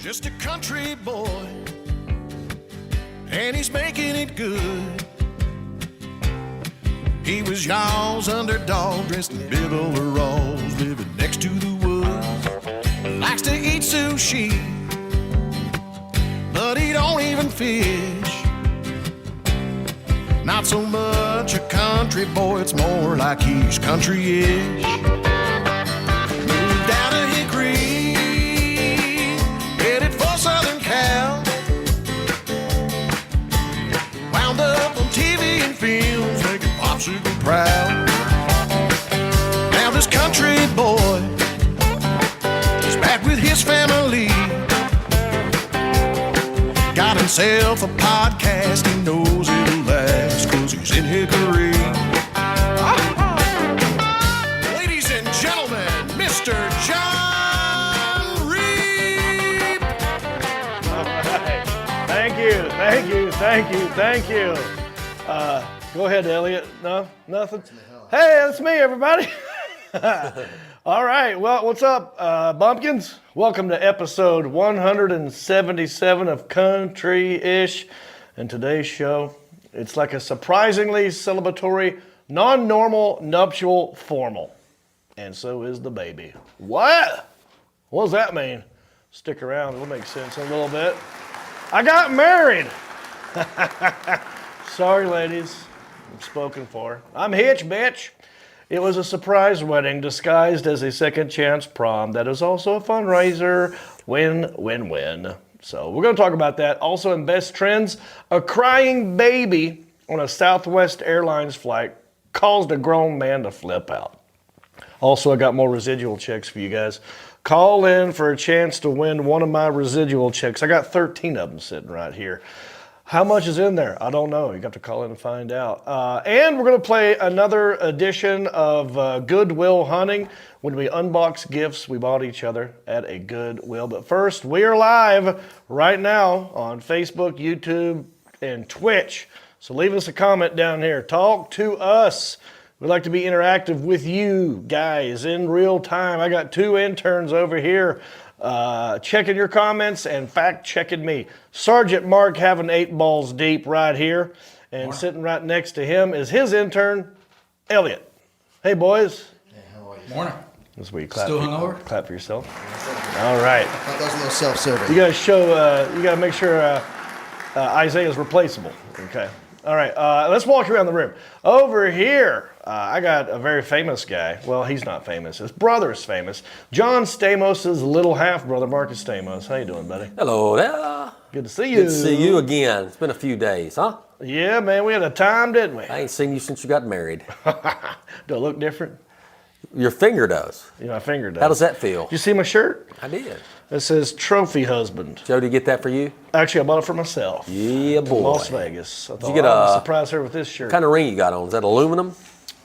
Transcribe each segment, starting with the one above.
just a country boy, and he's making it good. He was y'all's underdog, dressed in bib overalls, living next to the woods. Likes to eat sushi, but he don't even fish. Not so much a country boy, it's more like he's country-ish. Moved down to Hickory, headed for Southern Cal. Wound up on TV and films, making popsicle proud. Now this country boy is back with his family. Got himself a podcast, he knows it'll last, 'cause he's in Hickory. Ladies and gentlemen, Mr. John Reed. All right. Thank you. Go ahead, Elliot. No, nothing? Hey, that's me, everybody. All right, well, what's up, bumpkins? Welcome to episode 177 of Country-ish. And today's show, it's like a surprisingly celebratory, non-normal, nuptial, formal. And so is the baby. What? What does that mean? Stick around, it'll make sense in a little bit. I got married. Sorry, ladies, I'm spoken for. I'm hitched, bitch. It was a surprise wedding disguised as a second chance prom that is also a fundraiser. Win, win, win. So we're going to talk about that. Also in Best Trends, a crying baby on a Southwest Airlines flight caused a grown man to flip out. Also, I got more residual checks for you guys. Call in for a chance to win one of my residual checks. I got 13 of them sitting right here. How much is in there? I don't know. You have to call in and find out. And we're going to play another edition of Goodwill Hunting when we unbox gifts we bought each other at a Goodwill. But first, we are live right now on Facebook, YouTube, and Twitch. So leave us a comment down here. Talk to us. We'd like to be interactive with you guys in real time. I got two interns over here checking your comments and fact-checking me. Sergeant Marc having 8 balls deep right here. And Morning. Sitting right next to him is his intern, Elliot. Hey, boys. Hey, how are you? Morning. That's where you clap. Still hungover? Clap for yourself. All right. I thought that was a little self-serving. You guys show, you got to make sure Isaiah's replaceable. Okay. All right, let's walk around the room. Over here, I got a very famous guy. Well, he's not famous. His brother's famous. John Stamos' little half-brother, Marcus Stamos. How you doing, buddy? Hello there. Good to see you. Good to see you again. It's been a few days, huh? Yeah, man, we had a time, didn't we? I ain't seen you since you got married. Do I look different? Your finger does. Yeah, my finger does. How does that feel? Did you see my shirt? I did. It says Trophy Husband. Joe, did you get that for you? Actually, I bought it for myself. Yeah, boy. In Las Vegas. I thought, Did you get I'll surprise her with this shirt. What kind of ring you got on? Is that aluminum?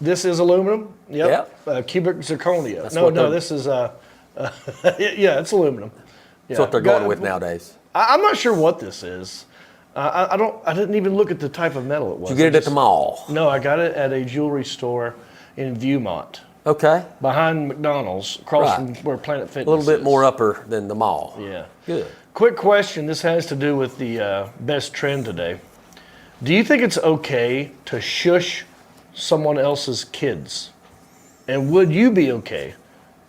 This is aluminum. Yep. Yep. Cubic zirconia. That's No, this is, yeah, it's aluminum. Yeah. That's what they're going with nowadays. I'm not sure what this is. I didn't even look at the type of metal it was. Did you get it at the mall? No, I got it at a jewelry store in Viewmont. Okay. Behind McDonald's, across Right. from where Planet Fitness is. A little bit more upper than the mall. Yeah. Good. Quick question. This has to do with the best trend today. Do you think it's okay to shush someone else's kids? And would you be okay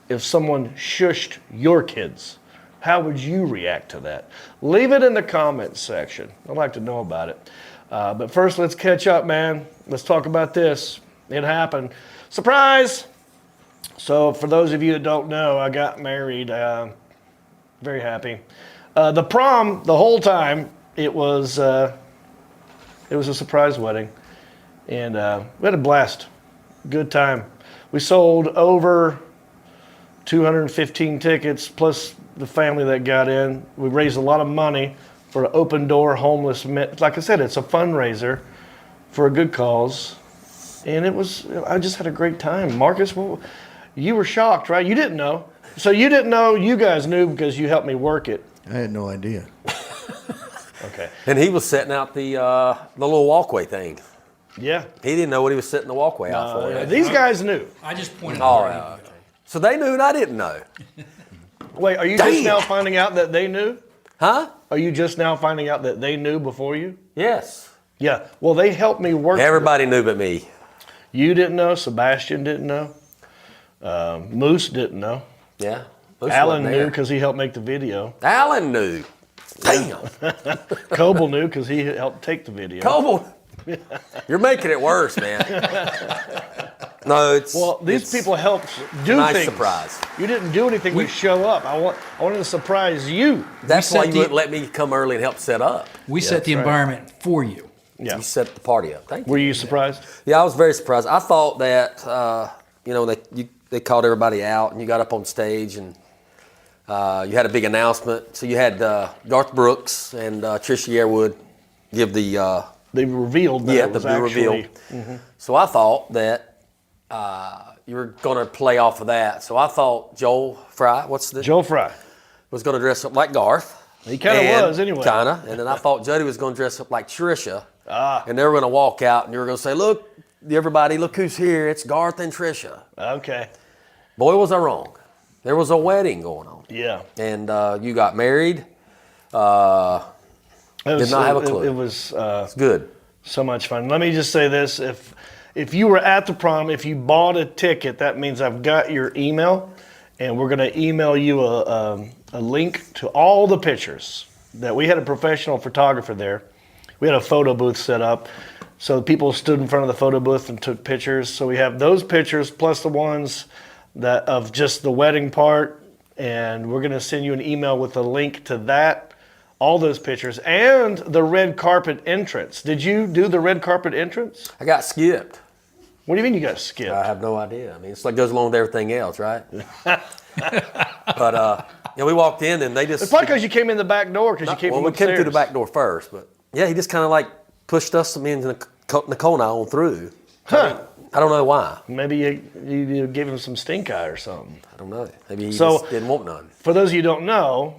if someone shushed your kids? How would you react to that? Leave it in the comments section. I'd like to know about it. But first, let's catch up, man. Let's talk about this. It happened. Surprise! So for those of you that don't know, I got married. Very happy. The prom, the whole time, it was a surprise wedding. And we had a blast. Good time. We sold over 215 tickets, plus the family that got in. We raised a lot of money for an open door homeless men. Like I said, it's a fundraiser for a good cause. And I just had a great time. Marcus, well, you were shocked, right? You didn't know. So you didn't know, you guys knew because you helped me work it. I had no idea. Okay. And he was setting out the little walkway thing. Yeah. He didn't know what he was setting the walkway out for. Yeah. These guys knew. I just pointed All out. right. So they knew and I didn't know. Wait, are you just now finding out that they knew? Huh? Are you just now finding out that they knew before you? Yes. Yeah. Well, they helped me work. Everybody knew but me. You didn't know. Sebastian didn't know. Moose didn't know. Yeah. Moose Alan wasn't knew there. because he helped make the video. Alan knew. Damn. Coble knew because he helped take the video. Coble. You're making it worse, man. No, it's these people helped do nice things. surprise. You didn't do anything to show up. I wanted to surprise you. That's why set you the- wouldn't let me come early and help set up. We set the environment for you. Yeah. You set the party up. Thank you. Were you surprised? Yeah, I was very surprised. I thought that they called everybody out and you got up on stage and you had a big announcement. So you had Garth Brooks and Trisha Yearwood give the They revealed that it was the actually. reveal. So I thought that you were going to play off of that. So I thought Joel Fry, Joe Fry. was going to dress up like Garth. He kind of was anyway. Kind of. And then I thought Jody was going to dress up like Trisha. Ah. And they were going to walk out and you were going to say, look, everybody, look who's here. It's Garth and Trisha. Okay. Boy, was I wrong. There was a wedding going on. Yeah. And you got married. Did not have a clue. It was It's good. so much fun. Let me just say this: if you were at the prom, if you bought a ticket, that means I've got your email, and we're going to email you a link to all the pictures that we had a professional photographer there. We had a photo booth set up, so people stood in front of the photo booth and took pictures. So we have those pictures plus the ones that of just the wedding part, and we're going to send you an email with a link to that. All those pictures and the red carpet entrance. Did you do the red carpet entrance? I got skipped. What do you mean you got skipped? I have no idea. I mean, it's like goes along with everything else, right? But we walked in and they just. It's probably because you came in the back door because you came well, from we upstairs. came through the back door first, but yeah, he just kind of like pushed us into Nicole and I on through. Huh. I don't know why. Maybe you gave him some stink eye or something. I don't know. Maybe he So- just didn't want none. For those of you who don't know,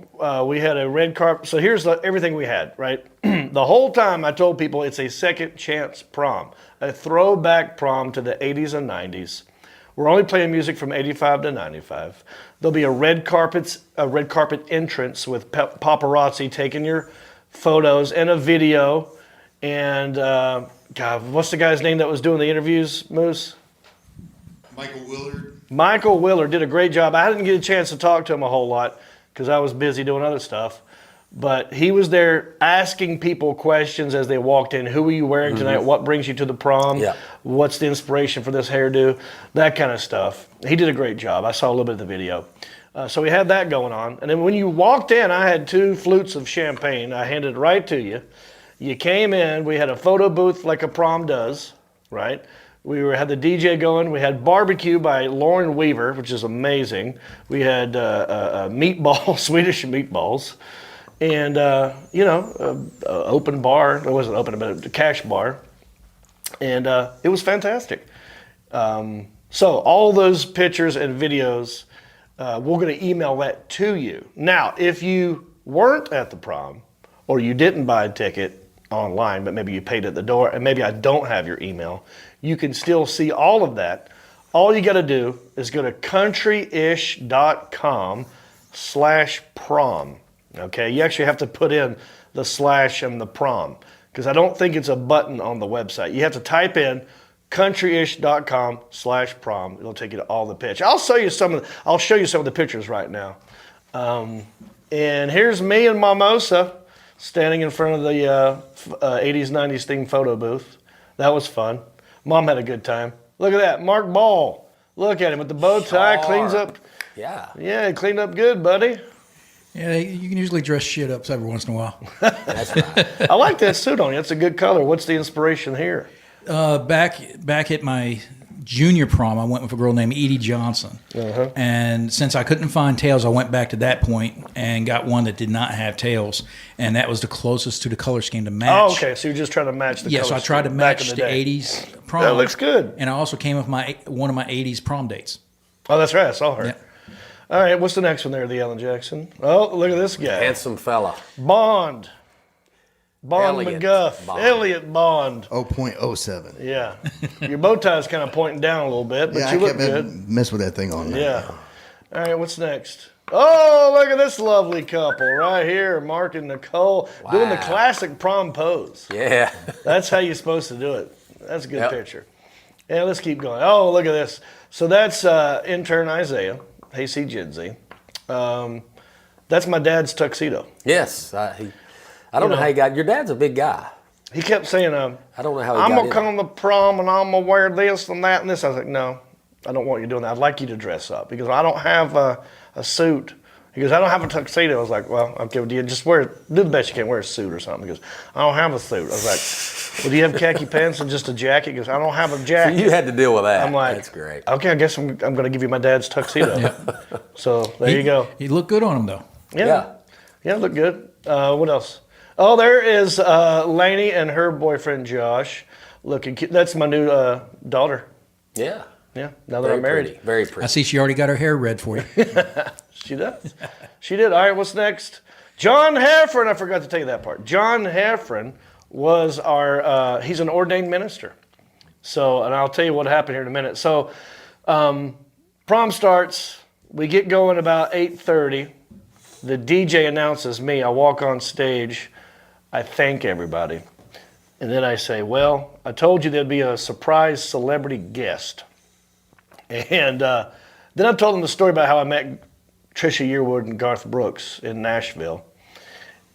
we had a red carpet. So here's everything we had, right? The whole time I told people it's a second chance prom, a throwback prom to the 80s and 90s. We're only playing music from 85 to 95. There'll be a red carpet entrance with paparazzi taking your photos and a video. And God, what's the guy's name that was doing the interviews, Moose? Michael Willard. Michael Willard did a great job. I didn't get a chance to talk to him a whole lot because I was busy doing other stuff. But he was there asking people questions as they walked in. Who are you wearing tonight? What brings you to the prom? Yeah. What's the inspiration for this hairdo? That kind of stuff. He did a great job. I saw a little bit of the video. So we had that going on. And then when you walked in, I had 2 flutes of champagne. I handed it right to you. You came in. We had a photo booth like a prom does, right? We had the DJ going. We had barbecue by Lauren Weaver, which is amazing. We had meatballs, Swedish meatballs. And, open bar. It wasn't open, but a cash bar. And it was fantastic. So all those pictures and videos, we're going to email that to you. Now, if you weren't at the prom or you didn't buy a ticket online, but maybe you paid at the door, and maybe I don't have your email, you can still see all of that. All you got to do is go to countryish.com/prom. Okay, you actually have to put in the slash and the prom because I don't think it's a button on the website. You have to type in countryish.com/prom. It'll take you to all the pictures. I'll show you some of the pictures right now. And here's me and Mimosa standing in front of the 80s, 90s themed photo booth. That was fun. Mom had a good time. Look at that, Marc Ball. Look at him with the bow tie, cleans up. Yeah. Yeah, he cleaned up good, buddy. Yeah, you can usually dress shit up every once in a while. That's right. I like that suit on you. That's a good color. What's the inspiration here? Back at my junior prom, I went with a girl named Edie Johnson. Uh-huh. And since I couldn't find tails, I went back to that point and got one that did not have tails. And that was the closest to the color scheme to match. Oh, okay. So you're just trying to match the Yeah, color so I tried to scheme back match in the day. 80s prom. That looks good. And I also came with one of my 80s prom dates. Oh, that's right. I saw her. Yeah. All right. What's the next one there, the Alan Jackson? Oh, look at this guy. Handsome fella. Bond Elliot McGuff. Bond. Elliot Bond. 0.07. Yeah. Your bow tie's kind of pointing down a little bit, but Yeah, you I look kept good. mess with that thing on there. Yeah. All right. What's next? Oh, look at this lovely couple right here, Marc and Nicole, doing the Wow. classic prom pose. Yeah. That's how you're supposed to do it. That's a good Yep. picture. Yeah, let's keep going. Oh, look at this. So that's intern Isaiah. Hayseed Jinsey. That's my dad's tuxedo. Yes. I don't know how you got. Your dad's a big guy. He kept saying, I don't know how he I'm got going in. to come to prom and I'm going to wear this and that and this. I was like, no, I don't want you doing that. I'd like you to dress up because I don't have a suit. He goes, I don't have a tuxedo. I was like, well, okay, do you just do the best you can, wear a suit or something. He goes, I don't have a suit. I was like, well, do you have khaki pants and just a jacket? He goes, I don't have a So jacket. you had to deal with that. I'm like, that's great. Okay, I guess I'm going to give you my dad's tuxedo. So there you go. He looked good on him though. Yeah, look good. What else? Oh, there is Lainey and her boyfriend Josh looking cute. That's my new daughter. Yeah. Yeah, now that I'm married. Pretty. Very I pretty. see she already got her hair red for you. She does. She did. All right, what's next? John Heffron. I forgot to tell you that part. John Heffron was he's an ordained minister. So, and I'll tell you what happened here in a minute. So, prom starts. We get going about 8:30. The DJ announces me. I walk on stage. I thank everybody. And then I say, well, I told you there'd be a surprise celebrity guest. And then I told them the story about how I met Trisha Yearwood and Garth Brooks in Nashville.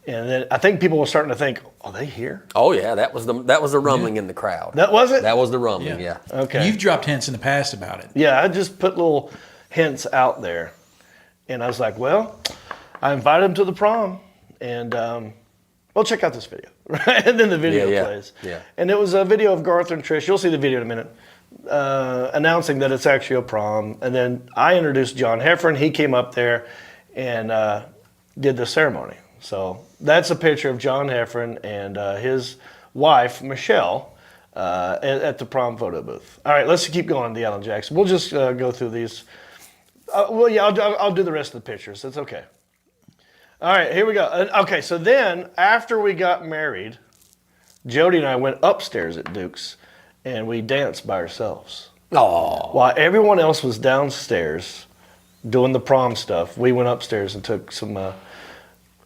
And then I think people were starting to think, are they here? Oh yeah, that was the rumbling in the crowd. That was it? That was the rumbling. Yeah. Okay. You've dropped hints in the past about it. Yeah, I just put little hints out there. And I was like, well, I invited them to the prom. And, well, check out this video. Right? And then the video plays. Yeah. And it was a video of Garth and Trish. You'll see the video in a minute. Announcing that it's actually a prom. And then I introduced John Heffron. He came up there and did the ceremony. So that's a picture of John Heffron and his wife, Michelle, at the prom photo booth. All right, let's keep going on the Alan Jackson. We'll just go through these. Well, yeah, I'll do the rest of the pictures. That's okay. All right, here we go. Okay, so then after we got married, Jody and I went upstairs at Duke's and we danced by ourselves. Oh. While everyone else was downstairs doing the prom stuff, we went upstairs and took some.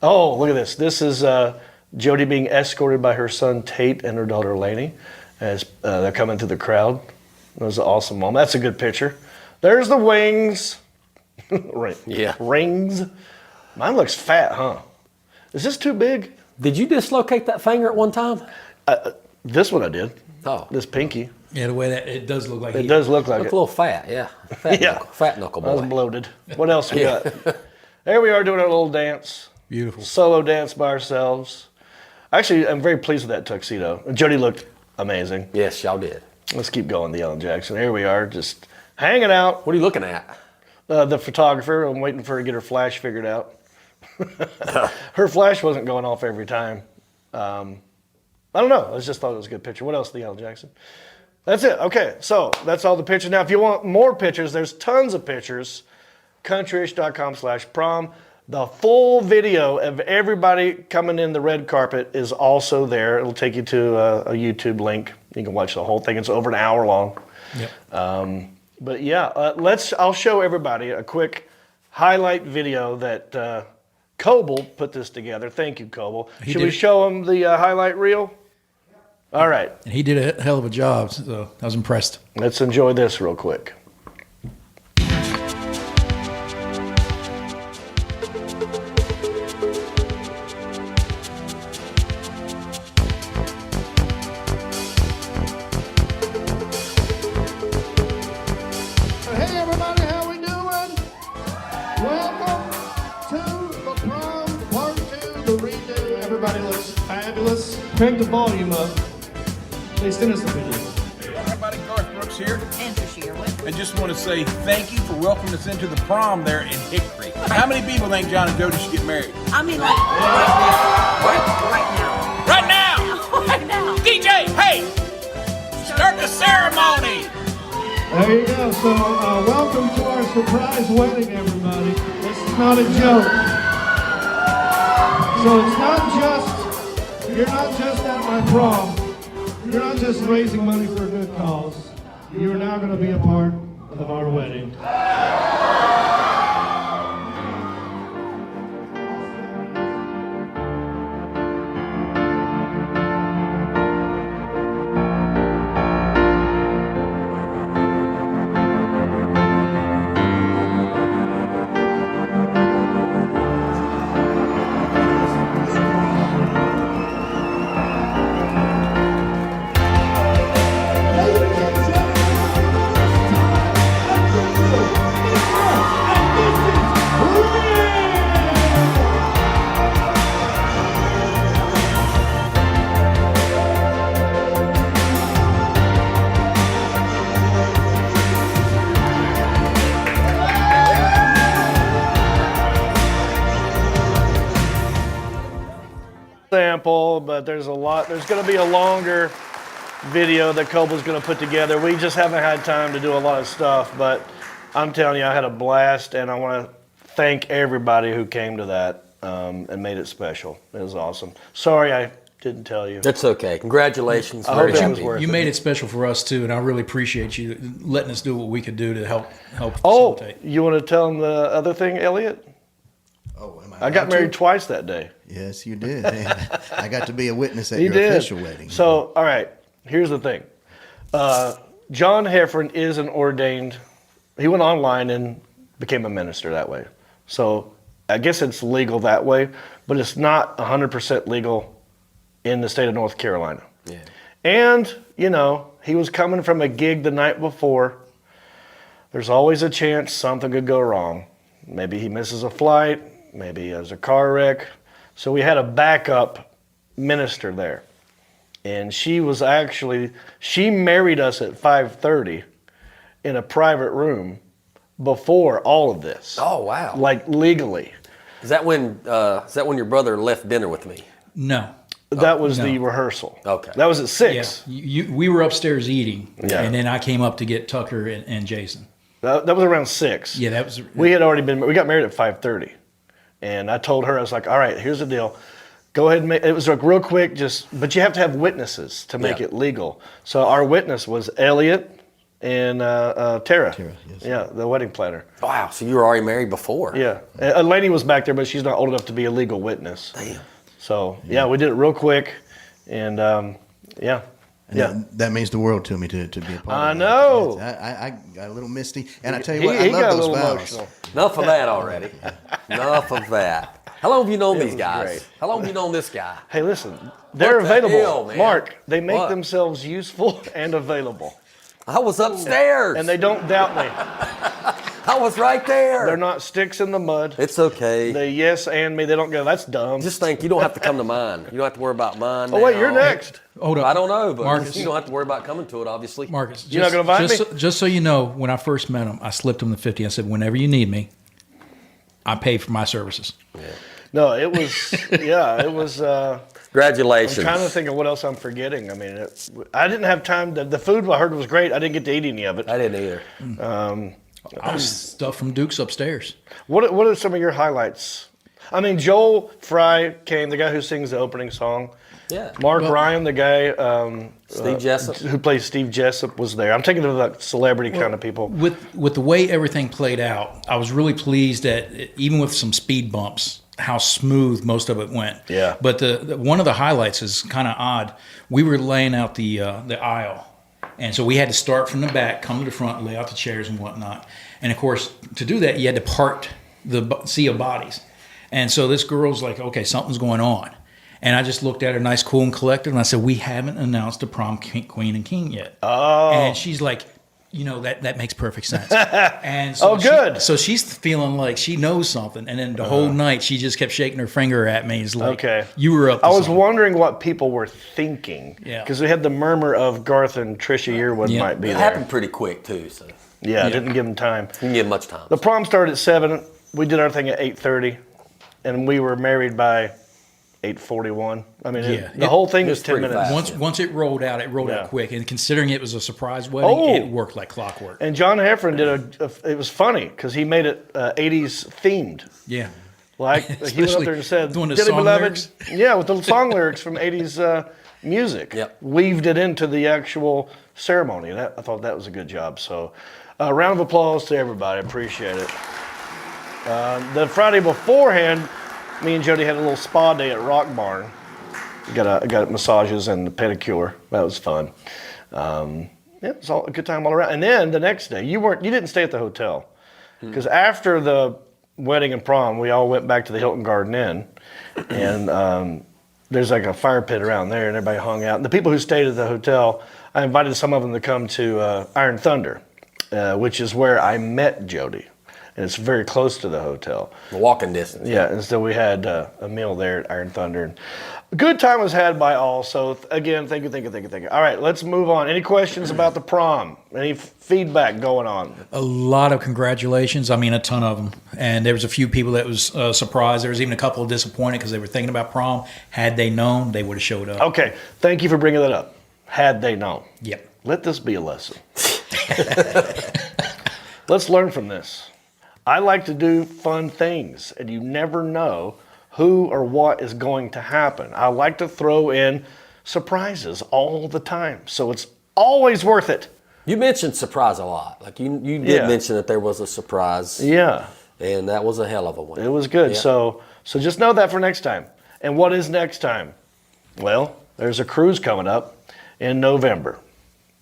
Oh, look at this. This is Jody being escorted by her son Tate and her daughter Lainey as they're coming through the crowd. It was an awesome moment. That's a good picture. There's the wings. Yeah. Rings. Mine looks fat, huh? Is this too big? Did you dislocate that finger at one time? This one I did. Oh. This pinky. Yeah, the way that it does look like It does look like Look it. a little fat, yeah. Fat Yeah. knuckle, fat knuckle I was boy. bloated. What else we got? There we are doing our little dance. Beautiful. Solo dance by ourselves. Actually, I'm very pleased with that tuxedo. Jody looked amazing. Yes, y'all did. Let's keep going, the Alan Jackson. Here we are, just hanging out. What are you looking at? The photographer, I'm waiting for her to get her flash figured out. Her flash wasn't going off every time. I don't know. I just thought it was a good picture. What else, the Alan Jackson? That's it. Okay, so that's all the pictures. Now, if you want more pictures, there's tons of pictures. countryish.com/prom. The full video of everybody coming in the red carpet is also there. It'll take you to a YouTube link. You can watch the whole thing. It's over an hour long. Yep. But yeah, I'll show everybody a quick highlight video that Coble put this together. Thank you, Coble. He Should did we it. show them the highlight reel? All right, And he did a hell of a job, so I was impressed. let's enjoy this real quick. Hey everybody, how we doing? Welcome to the prom part 2, the redo. Everybody looks fabulous. Crank the volume up. Please send us the video. Everybody, Garth Brooks here, And Trisha Yearwood. and just want to say thank you for welcoming us into the prom there in Hickory. How many people think John and Jody should get married? I mean, like, right now. Right now! Right now. DJ, hey! Start the ceremony! There you go. So welcome to our surprise wedding, everybody. This is not a joke. So it's not just, you're not just at my prom. You're not just raising money for a good cause. You are now going to be a part of our wedding. sample, but there's going to be a longer video that Coble's going to put together. We just haven't had time to do a lot of stuff, but I'm telling you, I had a blast, and I want to thank everybody who came to that and made it special. It was awesome. Sorry I didn't tell you. That's okay. Congratulations. I hope Very it was happy. worth You it. made it special for us too, and I really appreciate you letting us do what we could do to help Oh, facilitate. you want to tell them the other thing, Elliot? Oh, am I got allowed to? married twice that day. Yes, you did. I got to be a witness at You your did. official wedding. So, all right, here's the thing. John Heffron is an ordained, he went online and became a minister that way. So I guess it's legal that way, but it's not 100% legal in the state of North Carolina. Yeah. And, you know, he was coming from a gig the night before. There's always a chance something could go wrong. Maybe he misses a flight, maybe he has a car wreck. So we had a backup minister there. And she married us at 5:30 in a private room before all of this. Oh, wow. Like legally. Is that when your brother left dinner with me? No. That was no. the rehearsal. Okay. That was at 6. Yeah, we were upstairs eating, Yeah. and then I came up to get Tucker and Jason. That was around 6. Yeah, that was. We got married at 5:30. And I told her, I was like, all right, here's the deal. Go ahead and it was like real quick, but you have to have witnesses to make it legal. So our witness was Elliot and Tara. Tara, yes. Yeah, the wedding planner. Wow. So you were already married before? Yeah. Elaine was back there, but she's not old enough to be a legal witness. Damn. So, yeah, we did it real quick. And, yeah. And that means the world to me to be a part of I that. know. I got a little misty. And I tell you what, He I got a love those little vows. emotional. Enough of that already. Enough of that. How long have you known these was guys? great. How long have you known this guy? Hey, listen, they're What the available. hell, man? Mark, they make What? themselves useful and available. I was upstairs. And they don't doubt me. I was right there. They're not sticks in the mud. It's okay. They yes and me. They don't go, that's dumb. Just think, you don't have to come to mine. You don't have to worry about mine. Oh, wait, now. you're next. Hold up. I don't know, but Marcus. you don't have to worry about coming to it, obviously. Marcus, You're not gonna invite me? Just so you know, when I first met him, I slipped him the 50. I said, whenever you need me, I pay for my services. No, it was, yeah, it was, I'm Congratulations. trying to think of what else I'm forgetting. I mean, I didn't have time. The food I heard was great. I didn't get to eat any of it. I didn't either. I was stuff from Duke's upstairs. What are some of your highlights? I mean, Joel Fry came, the guy who sings the opening song. Yeah. Mark Ryan, the guy Steve Jessup. who plays Steve Jessup, was there. I'm thinking of the celebrity kind of people. With the way everything played out, I was really pleased that even with some speed bumps, how smooth most of it went. Yeah. But the one of the highlights is kind of odd. We were laying out the aisle, and so we had to start from the back, come to the front, lay out the chairs and whatnot. And of course, to do that, you had to part the sea of bodies. And so this girl's like, okay, something's going on. And I just looked at her, nice, cool, and collected, and I said, we haven't announced the prom queen and king yet. Oh. And she's like, you know, that makes perfect sense. And so Oh, good. So she's feeling like she knows something. And then the whole night, she just kept shaking her finger at me. It's like, Okay. you were up to I was something. wondering what people were thinking. Yeah. Because we had the murmur of Garth and Trisha Yearwood Yeah. might be It there. happened pretty quick, too, so you Yeah, I didn't give them time. didn't give much time. The prom started at 7. We did our thing at 8:30, and we were married by 8:41. I mean, the whole thing was 10 pretty minutes. fast. Once it rolled out Yeah. quick. And considering it was a surprise wedding, Oh. it worked like clockwork. And John Heffron did it was funny because he made it 80s themed. Yeah. Like he went up Especially there and said, doing the "Dearly song beloved," lyrics. yeah, with the song lyrics from 80s music. Yep. Weaved it into the actual ceremony. And I thought that was a good job. So, a round of applause to everybody. Appreciate it. The Friday beforehand, me and Jody had a little spa day at Rock Barn. Got massages and the pedicure. That was fun. Yeah, it was all a good time all around. And then the next day, you didn't stay at the hotel because after the wedding and prom, we all went back to the Hilton Garden Inn, and there's like a fire pit around there, and everybody hung out. And the people who stayed at the hotel, I invited some of them to come to Iron Thunder, which is where I met Jody. and it's very close to the hotel. The walking distance. Yeah, and so we had a meal there at Iron Thunder. And a good time was had by all. So again, thank you. All right, let's move on. Any questions about the prom? Any feedback going on? A lot of congratulations. I mean, a ton of them. And there was a few people that was surprised. There was even a couple of disappointed because they were thinking about prom. Had they known, they would have showed up. Okay, thank you for bringing that up. Had they known. Yep. Let this be a lesson. Let's learn from this. I like to do fun things, and you never know who or what is going to happen. I like to throw in surprises all the time, so it's always worth it. You mentioned surprise a lot. Like you did mention that there was a surprise. Yeah. And that was a hell of a one. It was good. Yeah. So just know that for next time. And what is next time? Well, there's a cruise coming up in November.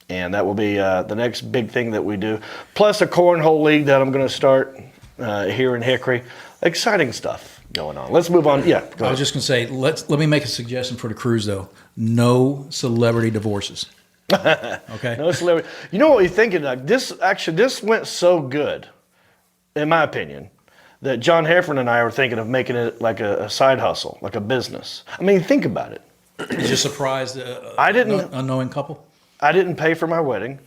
And that will be the next big thing that we do. Plus a cornhole league that I'm going to start here in Hickory. Exciting stuff going on. Let's move on. Yeah, go I ahead. was just going to say, let me make a suggestion for the cruise, though. No celebrity divorces. Okay? No celebrity. You know what we're thinking, Doug? This went so good, in my opinion, that John Heffern and I were thinking of making it like a side hustle, like a business. I mean, think about it. Did you surprise I didn't- unknowing couple? I didn't pay for my wedding.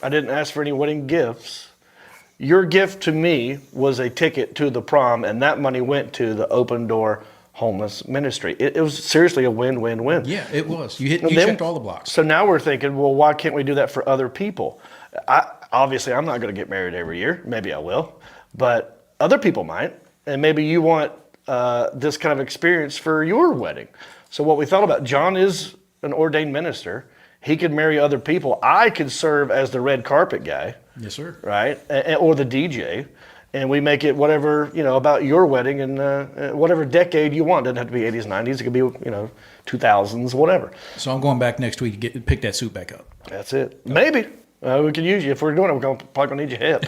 I didn't ask for any wedding gifts. Your gift to me was a ticket to the prom, and that money went to the Open Door Homeless Ministry. It was seriously a win-win-win. Yeah, it was. You Then- checked all the blocks. So now we're thinking, well, why can't we do that for other people? Obviously, I'm not going to get married every year. Maybe I will. But other people might. And maybe you want this kind of experience for your wedding. So what we thought about, John is an ordained minister. He could marry other people. I could serve as the red carpet guy. Yes, sir. Right? Or the DJ. And we make it whatever, about your wedding and whatever decade you want. It doesn't have to be 80s, 90s. It could be, 2000s, whatever. So I'm going back next week to pick that suit back up. That's it. Maybe. We could use you. If we're doing it, we're probably going to need your help.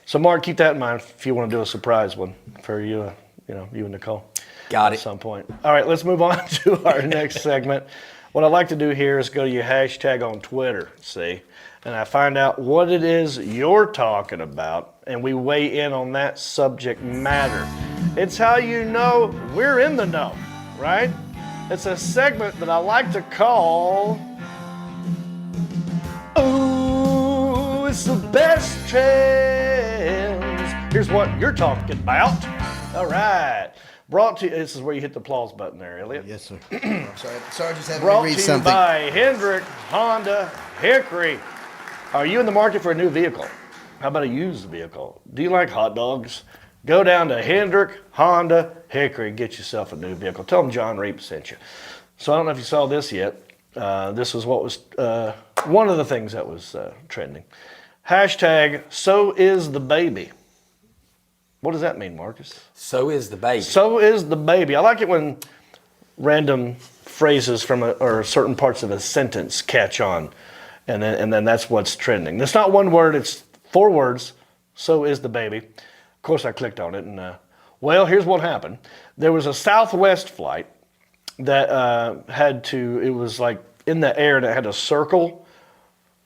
So, Mark, keep that in mind if you want to do a surprise one for you, you and Nicole. Got it. At some point. All right, let's move on to our next segment. What I'd like to do here is go to your hashtag on Twitter, see, and I find out what it is you're talking about, and we weigh in on that subject matter. It's how you know we're in the know, right? It's a segment that I like to call, ooh, it's the best trends. Here's what you're talking about. All right. Brought to you, this is where you hit the applause button there, Elliot. Yes, sir. Sorry, just having Brought to read to you something. by Hendrick Honda Hickory. Are you in the market for a new vehicle? How about a used vehicle? Do you like hot dogs? Go down to Hendrick Honda Hickory and get yourself a new vehicle. Tell them John Reap sent you. So I don't know if you saw this yet. This was what was one of the things that was trending. Hashtag, so is the baby. What does that mean, Marcus? So is the baby. So is the baby. I like it when random phrases from or certain parts of a sentence catch on, and then that's what's trending. It's not one word; it's 4 words. So is the baby. Of course, I clicked on it, and well, here's what happened. There was a Southwest flight that it was like in the air, and it had to circle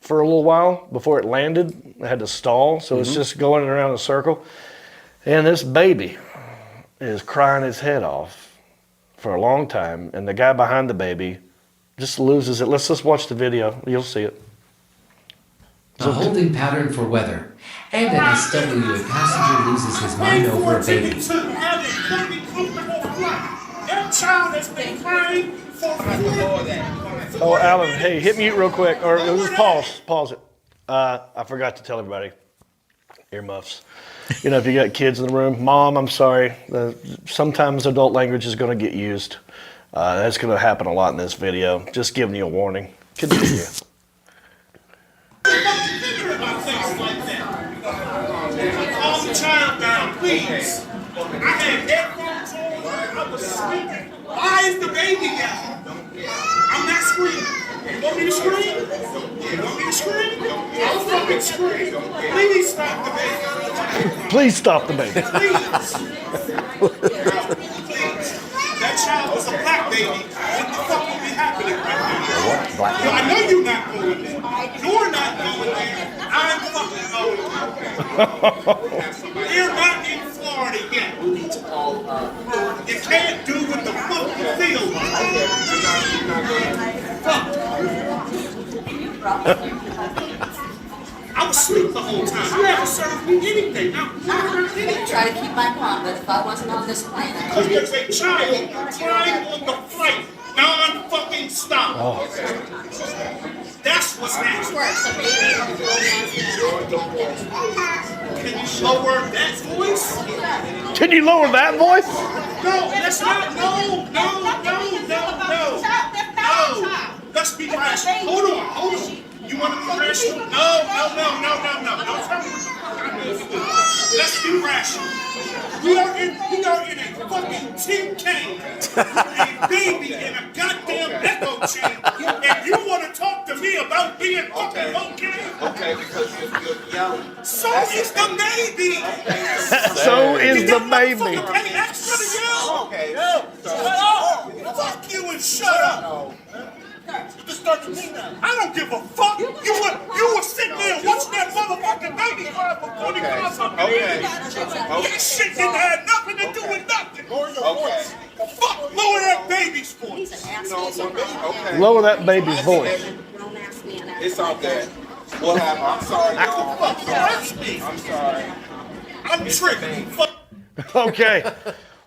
for a little while before it landed. It had to stall, so it's just going around in a circle. And this baby is crying his head off for a long time, and the guy behind the baby just loses it. Let's just watch the video. You'll see it. A holding pattern for weather. And an SW, a passenger loses his mind over a baby. That child has been crying for Oh, Alan, hey, hit mute real quick, or just pause it. I forgot to tell everybody, earmuffs. If you got kids in the room, Mom, I'm sorry. Sometimes adult language is going to get used. That's going to happen a lot in this video. Just giving you a warning. Continue. calm the child down, please. I had headphones on. I was sleeping. Why is the baby yelling? I'm not screaming. You want me to scream? You want me to scream? I'll fucking scream. Please stop the baby. Please stop the baby. Please. Please. That child was a black baby. What the fuck will be happening right now? Black No, I know you're not going there. You're not going there. I'm fucking going there. Hear my You can't do what the fuck you feel like. I was asleep the whole time. You never served me anything. I try to keep my calm, but if I wasn't on this plane, I because there's a child crying on the flight, non-fucking stop. Oh. That's what's happening. Can you lower that voice? Can you lower that voice? No, that's not. No. Let's be rational. Hold on. You want to be rational? No. Don't tell me what the fuck I need to do. Let's be rational. We are in a fucking tin can with a baby in a goddamn echo chamber, and you want to talk to me about being fucking okay? Okay, because you're yelling. So is the baby. So is the baby. Hey, extra to yell. Okay. Shut up. Fuck you and shut up. I don't give a fuck. You were sitting there watching that motherfucking baby cry for 45 something. Okay. That shit didn't have nothing to do with nothing. Okay. Fuck, lower that baby's voice. Okay. Lower that baby's voice. It's all good. What happened? I'm sorry, y'all. I'm sorry. I'm tripping. Okay.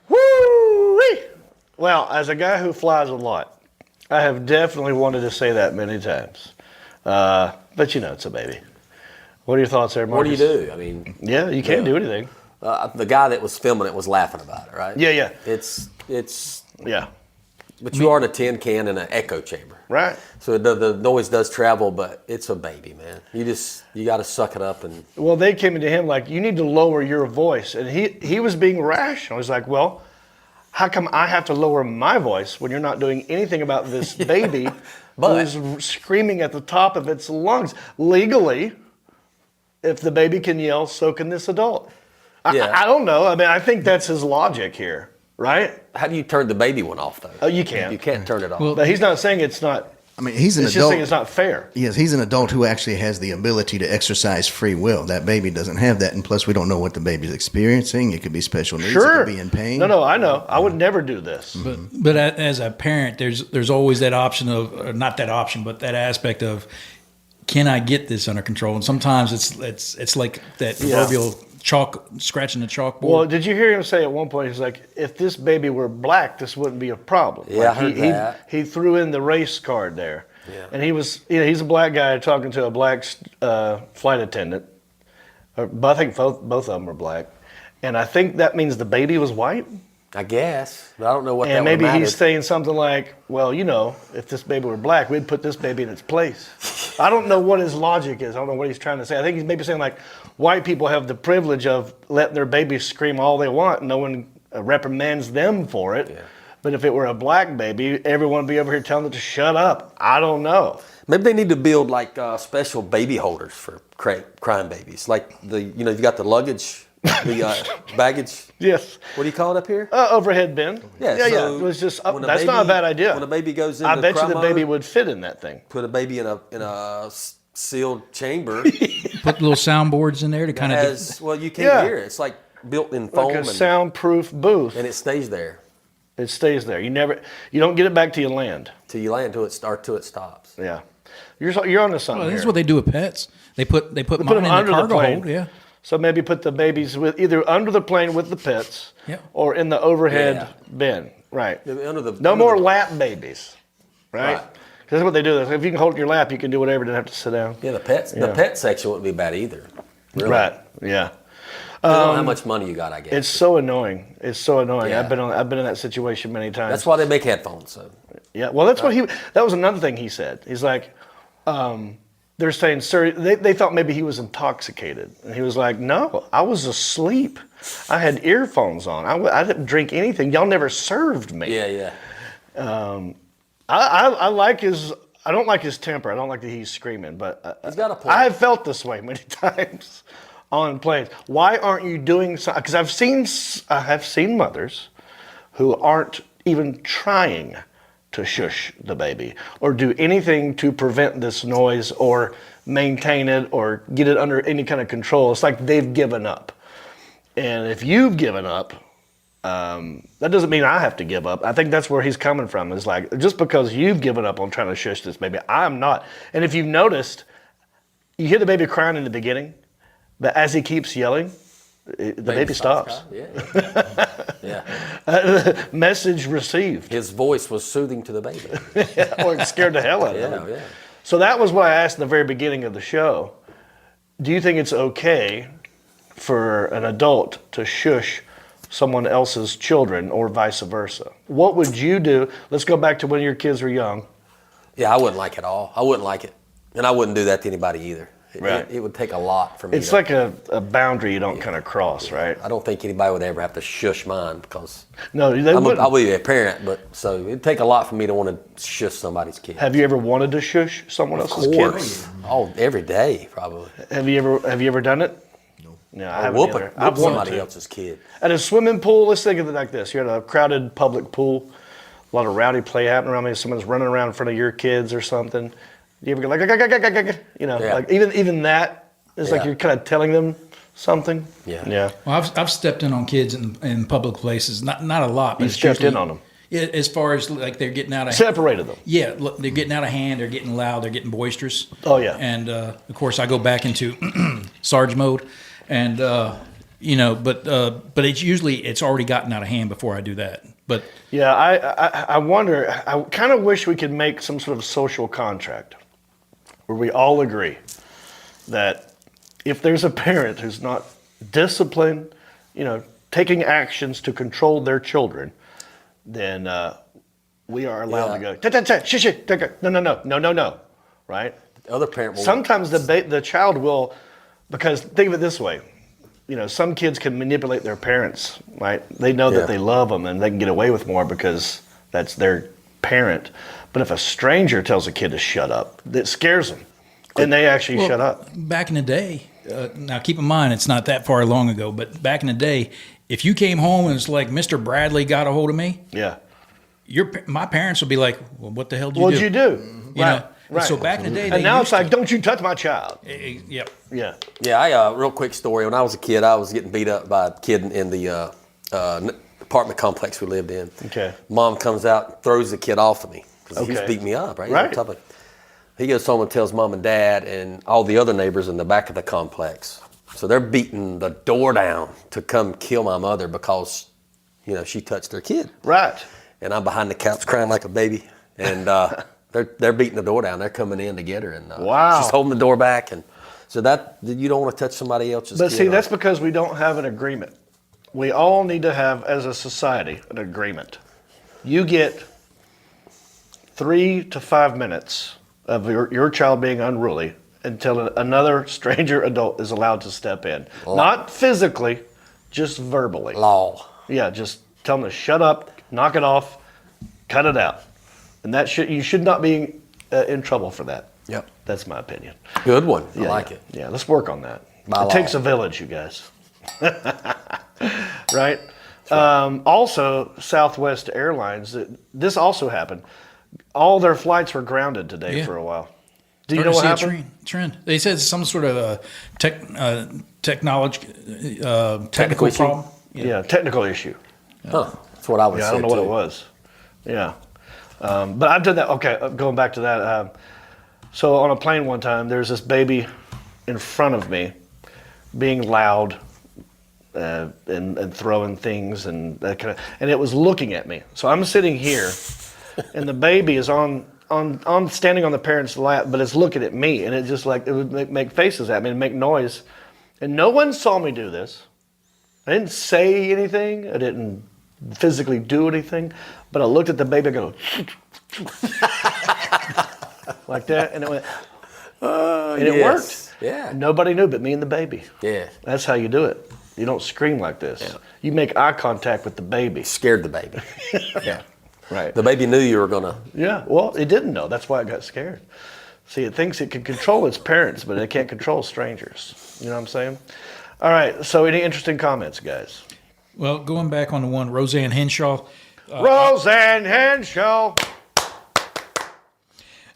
Woo-wee. Well, as a guy who flies a lot, I have definitely wanted to say that many times. But it's a baby. What are your thoughts there, Marcus? What do you do? I mean, yeah, you can't do anything. The guy that was filming it was laughing about it, right? Yeah. It's yeah. But you are in a tin can in an echo chamber, right? So the noise does travel, but it's a baby, man. You got to suck it up and. Well, they came into him like, you need to lower your voice, and he was being rational. He's like, well, how come I have to lower my voice when you're not doing anything about this baby who's screaming at the top of its lungs? Legally, if the baby can yell, so can this adult. I don't know. I mean, I think that's his logic here, right? How do you turn the baby one off, though? Oh, you can't. You can't turn it off. Well, but he's not saying it's not. I mean, he's an It's adult. just saying it's not fair. Yes, he's an adult who actually has the ability to exercise free will. That baby doesn't have that, and plus we don't know what the baby's experiencing. It could be special needs. Sure. It could be in pain. No, I know. I would never do this. But as a parent, there's always that option of, or not that option, but that aspect of, can I get this under control? And sometimes it's like that proverbial scratching the chalkboard. Well, did you hear him say at one point, he's like, if this baby were black, this wouldn't be a problem. Yeah, like I heard that. He threw in the race card there. Yeah. And he's a black guy talking to a black flight attendant. But I think both of them were black. And I think that means the baby was white. I guess. But I don't know what that And would maybe matter. he's saying something like, well, if this baby were black, we'd put this baby in its place. I don't know what his logic is. I don't know what he's trying to say. I think he's maybe saying like, white people have the privilege of letting their babies scream all they want. No one reprimands them for it. Yeah. But if it were a black baby, everyone would be over here telling it to shut up. I don't know. Maybe they need to build like special baby holders for crying babies. Like you got the luggage, the baggage. Yes. What do you call it up here? Overhead bin. Yeah. So it was just that's not a bad idea. When a baby goes in, I bet you the baby would fit in that thing. Put a baby in a sealed chamber. Put little soundboards in there to kind of. Well, you can't hear it. It's like built in foam. Like a soundproof booth. And it stays there. It stays there. You don't get it back till you land. Till you land, till it stops. Yeah, you're onto something. Well, here. this is what they do with pets. They put mine them in under the the cargo plane. hold. Yeah. So maybe put the babies either under the plane with the pets, or in the overhead bin. Right. No more lap babies. Right. Because that's what they do. If you can hold it in your lap, you can do whatever. You don't have to sit down. Yeah, the pet section wouldn't be bad either. Really. Right. Yeah. Depending on how much money you got, I guess. It's so annoying. Yeah. I've been in that situation many times. That's why they make headphones. So. Yeah. Well, that's what that was another thing he said. He's like, they're saying, sir, they thought maybe he was intoxicated. And he was like, no, I was asleep. I had earphones on. I didn't drink anything. Y'all never served me. Yeah. I like his, I don't like his temper. I don't like that he's screaming, but he's got a point. I have felt this way many times on planes. Why aren't you doing something? Because I have seen mothers who aren't even trying to shush the baby or do anything to prevent this noise or maintain it or get it under any kind of control. It's like they've given up. And if you've given up, that doesn't mean I have to give up. I think that's where he's coming from. Is like, just because you've given up on trying to shush this baby, I'm not. And if you've noticed, you hear the baby crying in the beginning, but as he keeps yelling, the baby stops. Yeah. Message received. His voice was soothing to the baby. Or it scared the hell out of him. Yeah. So that was what I asked in the very beginning of the show. Do you think it's okay for an adult to shush someone else's children or vice versa? What would you do? Let's go back to when your kids were young. Yeah, I wouldn't like it at all. I wouldn't like it. And I wouldn't do that to anybody either. Right. It would take a lot for me. It's like a boundary you don't kind of cross, right? I don't think anybody would ever have to shush mine because No, they wouldn't. I'll be a parent, but so it'd take a lot for me to want to shush somebody's kid. Have you ever wanted to shush someone else's Of kids? course. Oh, every day probably. Have you ever done it? No, I haven't Whoop either. I've wanted somebody to. else's kid. At a swimming pool, let's think of it like this. You're at a crowded public pool, a lot of rowdy play happening around me. Someone's running around in front of your kids or something. You ever go like, you know, Yeah. like even that is like Yeah. you're kind of telling them something. Yeah. Yeah. Well, I've stepped in on kids in public places, not a lot, but You it's stepped usually- in on them. Yeah, as far as like they're getting out of Separated them. Yeah, look, they're getting out of hand. They're getting loud. They're getting boisterous. Oh, yeah. And of course, I go back into Sarge mode, and you know, but it's already gotten out of hand before I do that. But Yeah, I wonder, I kind of wish we could make some sort of social contract where we all agree that if there's a parent who's not disciplined, you know, taking actions to control their children, then we are allowed to go, shush, no, right? The other parent will. Sometimes the child will, because think of it this way, you know, some kids can manipulate their parents, right? They know Yeah. that they love them and they can get away with more because that's their parent. But if a stranger tells a kid to shut up, it scares them, and they actually shut up. back in the day, now keep in mind it's not that far long ago, but back in the day, if you came home and it's like Mr. Bradley got a hold of me, Yeah. my parents would be like, "Well, what the hell did you What'd do?" you do? You Right. know? Right. So back in the day, And they now used it's like, to- don't you touch my child. Yep. Yeah. Yeah, I real quick story. When I was a kid, I was getting beat up by a kid in the apartment complex we lived in. Okay. Mom comes out, throws the kid off of me because he was Okay. beating me up. Right. Right. He goes home and tells mom and dad and all the other neighbors in the back of the complex. So they're beating the door down to come kill my mother because, you know, she touched their kid. Right. And I'm behind the couch crying like a baby. And they're beating the door down. They're coming in to get her. And Wow. she's holding the door back. And so that you don't want to touch somebody else's But kid. see, that's because we don't have an agreement. We all need to have, as a society, an agreement. You get 3 to 5 minutes of your child being unruly until another stranger adult is allowed to step in. Not physically, just verbally. law. Yeah, just tell them to shut up, knock it off, cut it out. And you should not be in trouble for that. Yep. That's my opinion. Good one. I Yeah, like yeah. it. Yeah, let's work on that. By It takes law. a village, you guys. Right? Also, Southwest Airlines, this also happened. All their flights were grounded today Yeah. for a while. Do you know what Started to happened? see a trend. They said some sort of technical issue? problem. Yeah, technical issue. Huh. That's what I would say. Yeah, I don't know what too. it was. Yeah. But I've done that. Okay, going back to that. So on a plane one time, there's this baby in front of me being loud and throwing things and that kind of, and it was looking at me. So I'm sitting here and the baby is on standing on the parent's lap, but it's looking at me, and it just like, it would make faces at me and make noise. And no one saw me do this. I didn't say anything. I didn't physically do anything, but I looked at the baby and go like that, and it went, and it worked. Yeah. And nobody knew but me and the baby. Yeah. That's how you do it. You don't scream like this. Yeah. You make eye contact with the baby. Scared the baby. Yeah. Right. The baby knew you were gonna. Yeah, well, it didn't know. That's why it got scared. See, it thinks it can control its parents, but it can't control strangers. You know what I'm saying? All right, so any interesting comments, guys? Well, going back on the one, Roseanne Henshaw. Roseanne Henshaw.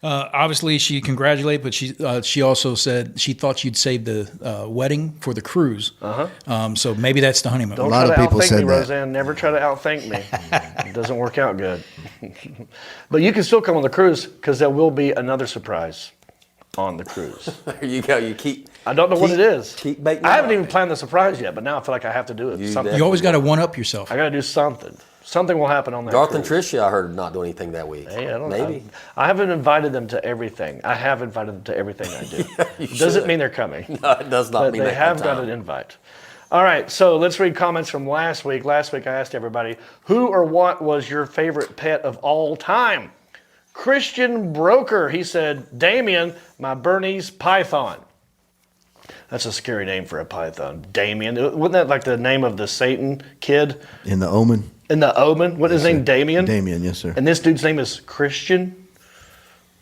Obviously, she congratulated, but she also said she thought you'd save the wedding for the cruise. So maybe that's the honeymoon. Don't lot try of to people outthink said me, that. Roseanne. Never try to outthink me. It doesn't work out good. But you can still come on the cruise because there will be another surprise on the cruise. There you go. You keep. I don't know what it is. Keep baiting. I haven't it even up. planned the surprise yet, but now I feel like I have to do it. You always got to one-up yourself. I got to do something. Something will happen on that Garth cruise. and Tricia, I heard, not do anything that week. Hey, I don't Maybe. know. I haven't invited them to everything. I have invited them to everything I do. You Doesn't should. mean they're coming. No, it does not But mean they that have kind of got time. an invite. All right, so let's read comments from last week. Last week I asked everybody, who or what was your favorite pet of all time? Christian Broker, he said, Damien, my Bernese python. That's a scary name for a python. Damien. Wasn't that like the name of the Satan kid In the Omen. in the Omen? What is his name? Damien? Damien, yes, sir. And this dude's name is Christian?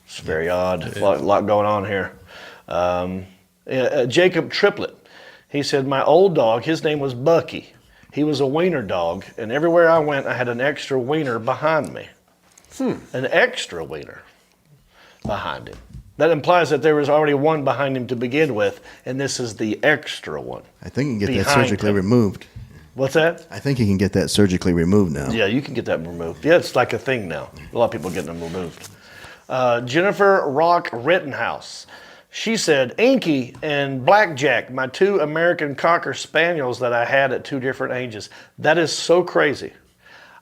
It's very odd. A lot going on here. Jacob Triplet. He said, my old dog, his name was Bucky. He was a wiener dog, and everywhere I went, I had an extra wiener behind me. An extra wiener behind him. That implies that there was already one behind him to begin with, and this is the extra one. I think you can get that Behind surgically him. removed. What's that? I think you can get that surgically removed now. Yeah, you can get that removed. Yeah, it's like a thing now. A lot of people getting them removed. Jennifer Rock Rittenhouse. She said, Inky and Blackjack, my two American Cocker Spaniels that I had at 2 different ages. That is so crazy.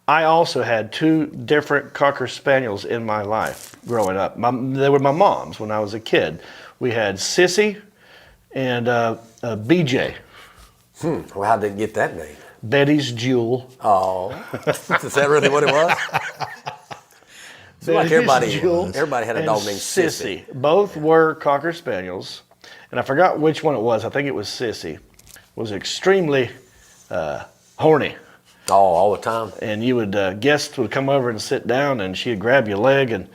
I also had 2 different Cocker Spaniels in my life growing up. They were my mom's when I was a kid. We had Sissy and BJ. Well, how did they get that name? Betty's Jewel. Oh, is that really what it was? Seemed like everybody had a and dog named Sissy. Both were Cocker Spaniels, and I forgot which one it was. I think it was Sissy. Was extremely horny, Oh, all the time. and you would guests would come over and sit down, and she'd grab your leg, and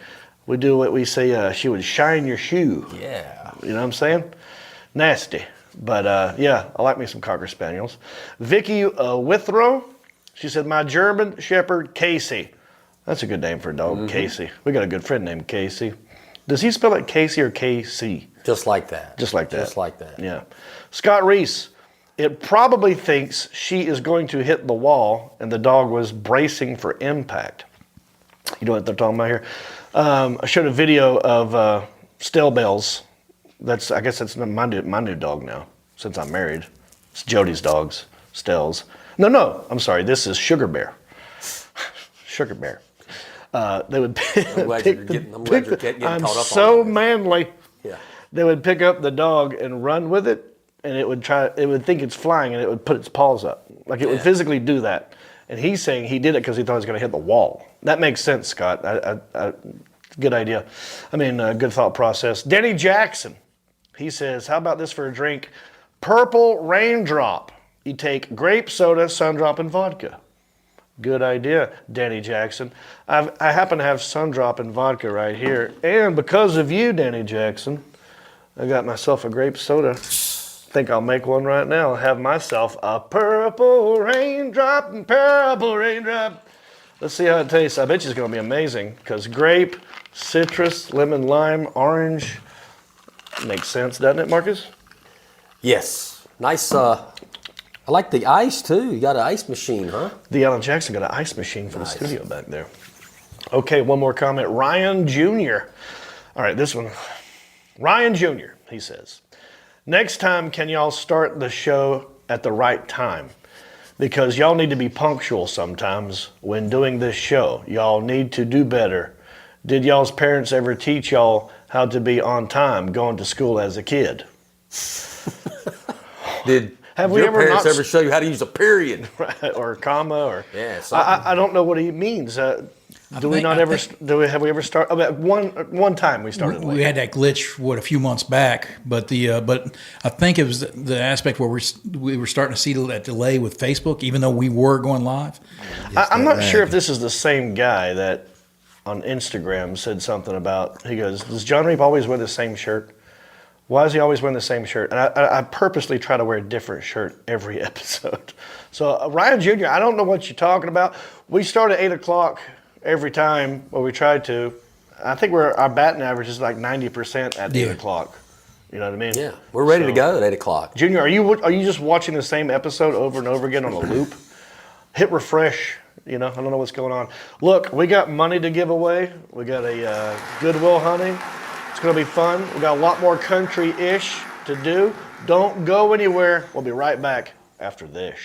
we'd do what we say. She would shine your shoe. Yeah. You know what I'm saying? Nasty. But yeah, I like me some Cocker Spaniels. Vicky Withrow, she said, my German Shepherd Casey. That's a good name for a dog, Casey. We got a good friend named Casey. Does he spell it Casey or KC? Just like that. Just like that. Just like that. Yeah. Scott Reese, it probably thinks she is going to hit the wall and the dog was bracing for impact. You know what they're talking about here? I showed a video of Stell Bells. I guess that's my new dog now, since I'm married. It's Jody's dogs, Stell's. No, I'm sorry. This is Sugar Bear. Sugar Bear. They would I'm glad you're getting I'm caught up so on that. manly. Yeah. They would pick up the dog and run with it, and it would think it's flying, and it would put its paws up. Like it would physically do that. And he's saying he did it because he thought he was going to hit the wall. That makes sense, Scott. Good idea. I mean, good thought process. Denny Jackson, he says, how about this for a drink? Purple Raindrop. You take grape soda, Sundrop, and vodka. Good idea, Danny Jackson. I happen to have Sundrop and vodka right here. And because of you, Danny Jackson, I got myself a grape soda. Think I'll make one right now. I'll have myself a purple raindrop and purple raindrop. Let's see how it tastes. I bet you it's going to be amazing because grape, citrus, lemon, lime, orange. Makes sense, doesn't it, Marcus? Yes. Nice. I like the ice too. You got an ice machine, huh? The Alan Jackson got an ice machine for the studio back there. Okay, one more comment. Ryan Jr. All right, this one. Ryan Jr., he says, next time, can y'all start the show at the right time? Because y'all need to be punctual sometimes when doing this show. Y'all need to do better. Did y'all's parents ever teach y'all how to be on time going to school as a kid? Did Have we your ever parents not ever show you how to use a period? or comma or Yeah, something. I don't know what he means. Have we ever started? One time we started late. We had that glitch a few months back, but I think it was the aspect where we were starting to see that delay with Facebook, even though we were going live. I'm not sure if this is the same guy that on Instagram said something about. He goes, "Does John Reap always wear the same shirt? Why is he always wearing the same shirt?" And I purposely try to wear a different shirt every episode. So Ryan Jr., I don't know what you're talking about. We start at 8 o'clock every time, or we try to. I think our batting average is like 90% at 8 o'clock. You know what I mean? Yeah, we're ready to go at 8 o'clock. Junior, are you just watching the same episode over and over again on a loop? Hit refresh. You know, I don't know what's going on. Look, we got money to give away. We got a Goodwill Hunting. It's going to be fun. We got a lot more country-ish to do. Don't go anywhere. We'll be right back after this.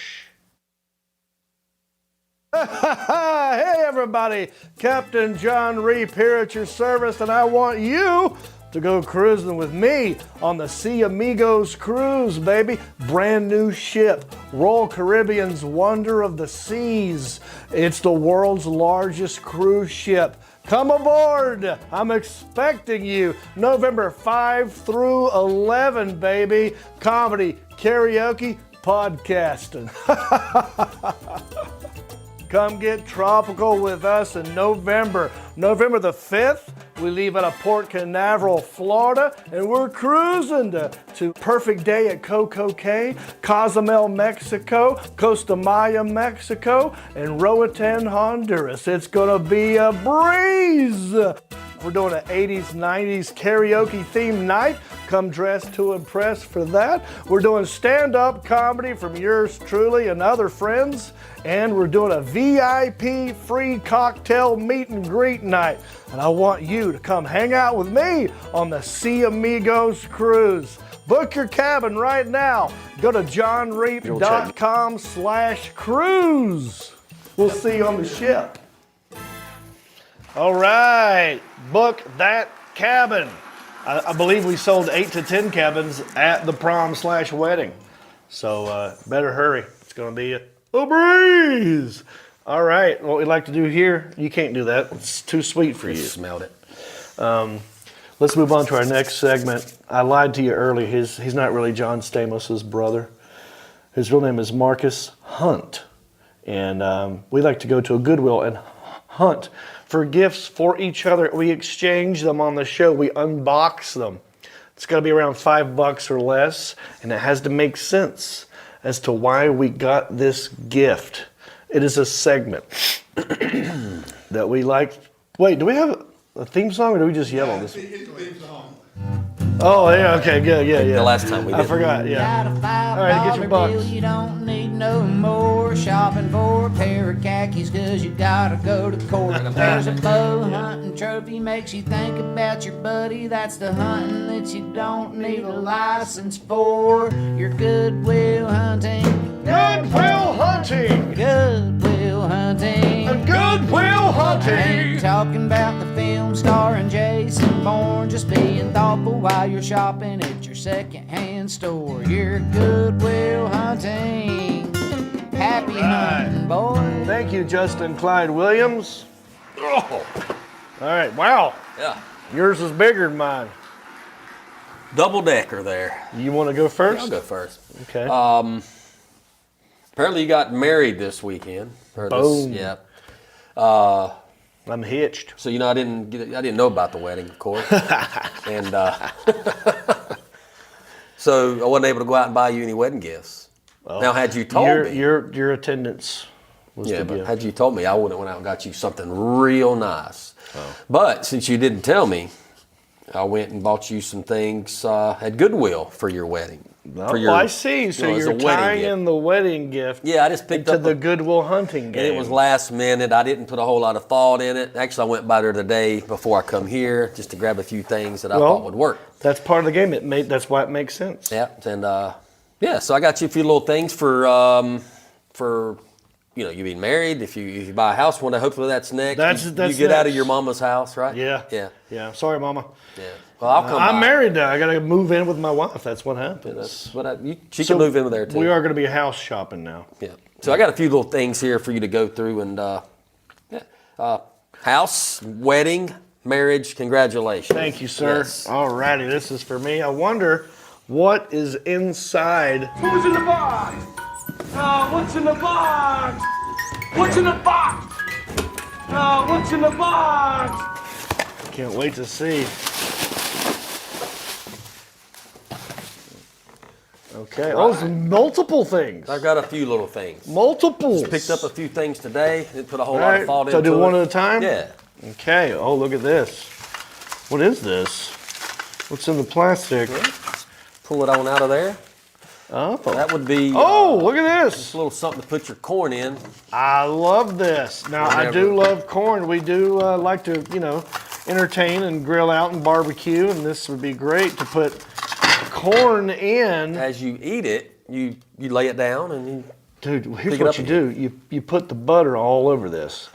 Hey, everybody. Captain John Reap here at your service, and I want you to go cruising with me on the Sea Amigos cruise, baby. Brand new ship, Royal Caribbean's Wonder of the Seas. It's the world's largest cruise ship. Come aboard. I'm expecting you November 5 through 11, baby. Comedy, karaoke, podcasting. Come get tropical with us in November. November the 5th, we leave out of Port Canaveral, Florida, and we're cruising to Perfect Day at Coco Cay, Cozumel, Mexico, Costa Maya, Mexico, and Roatan, Honduras. It's gonna be a breeze. We're doing an 80s, 90s karaoke themed night. Come dressed to impress for that. We're doing stand-up comedy from yours truly and other friends. And we're doing a VIP free cocktail meet and greet night. And I want you to come hang out with me on the Sea Amigos cruise. Book your cabin right now. Go to johnreap.com/cruise. We'll see you on the ship. All right, book that cabin. I believe we sold 8 to 10 cabins at the prom/wedding. So better hurry. It's going to be a breeze. All right, what we'd like to do here, you can't do that. It's too sweet for you. Smelled it. Let's move on to our next segment. I lied to you earlier. He's not really John Stamos' brother. His real name is Marcus Hunt. And we like to go to a Goodwill and hunt for gifts for each other. We exchange them on the show. We unbox them. It's got to be around $5 or less, and it has to make sense as to why we got this gift. It is a segment that we like. Wait, do we have a theme song, or do we just yell on this? Oh, yeah, okay, good, yeah. The last time we did. I forgot, yeah. All right, get your bucks. You don't need no more shopping for a pair of khakis, cause you gotta go to court. There's a bow hunting trophy, makes you think about your buddy. That's the hunting that you don't need a license for. Your Goodwill Hunting. Goodwill Hunting! Goodwill Hunting. Goodwill I Hunting! ain't talking about the film starring Jason Bourne, just being thoughtful while you're shopping at your secondhand store. Your Goodwill Hunting. Happy hunting, boy. Thank you, Justin Clyde Williams. Oh. All right, wow. Yeah. Yours is bigger than mine. Double decker there. You want to go first? I'll go first. Okay. Apparently you got married this weekend. Boom. Yeah. I'm hitched. So I didn't know about the wedding, of course, and so I wasn't able to go out and buy you any wedding gifts. Well, now, had you told me, your attendance was the but gift. had you told me, I would have went out and got you something real nice. Oh. But since you didn't tell me, I went and bought you some things at Goodwill for your wedding. I see. So you're tying in the wedding gift. Yeah, I just picked up the Goodwill Hunting game. And it was last minute. I didn't put a whole lot of thought in it. Actually, I went by there today before I come here just to grab a few things that I thought would work. That's part of the game. That's why it makes sense. Yeah, and so I got you a few little things for you being married. If you buy a house one day, hopefully that's next. That's you get out of your mama's house, right? Yeah. Sorry, Mama. Yeah. Well, I'll come. I'm married now. I got to move in with my wife. That's what happens. She can move in with there too. We are going to be house shopping now. Yeah. So I got a few little things here for you to go through, and house, wedding, marriage. Congratulations. Thank you, sir. Yes. All righty, this is for me. I wonder what is inside. Who's in the box? What's in the box? What's in the box? What's in the box? Can't wait to see. Okay. Oh, some multiple things. I've got a few little things. Multiples. Just picked up a few things today. Didn't put a whole lot of thought into it. So do one at a time? Yeah. Okay. Oh, look at this. What is this? What's in the plastic? Pull it on out of there. Oh. That would be. Oh, look at this. Just a little something to put your corn in. I love this. Now, I do love corn. We do like to, you know, entertain and grill out and barbecue, and this would be great to put corn in. As you eat it, you lay it down and you. Dude, here's what you do. You put the butter all over this.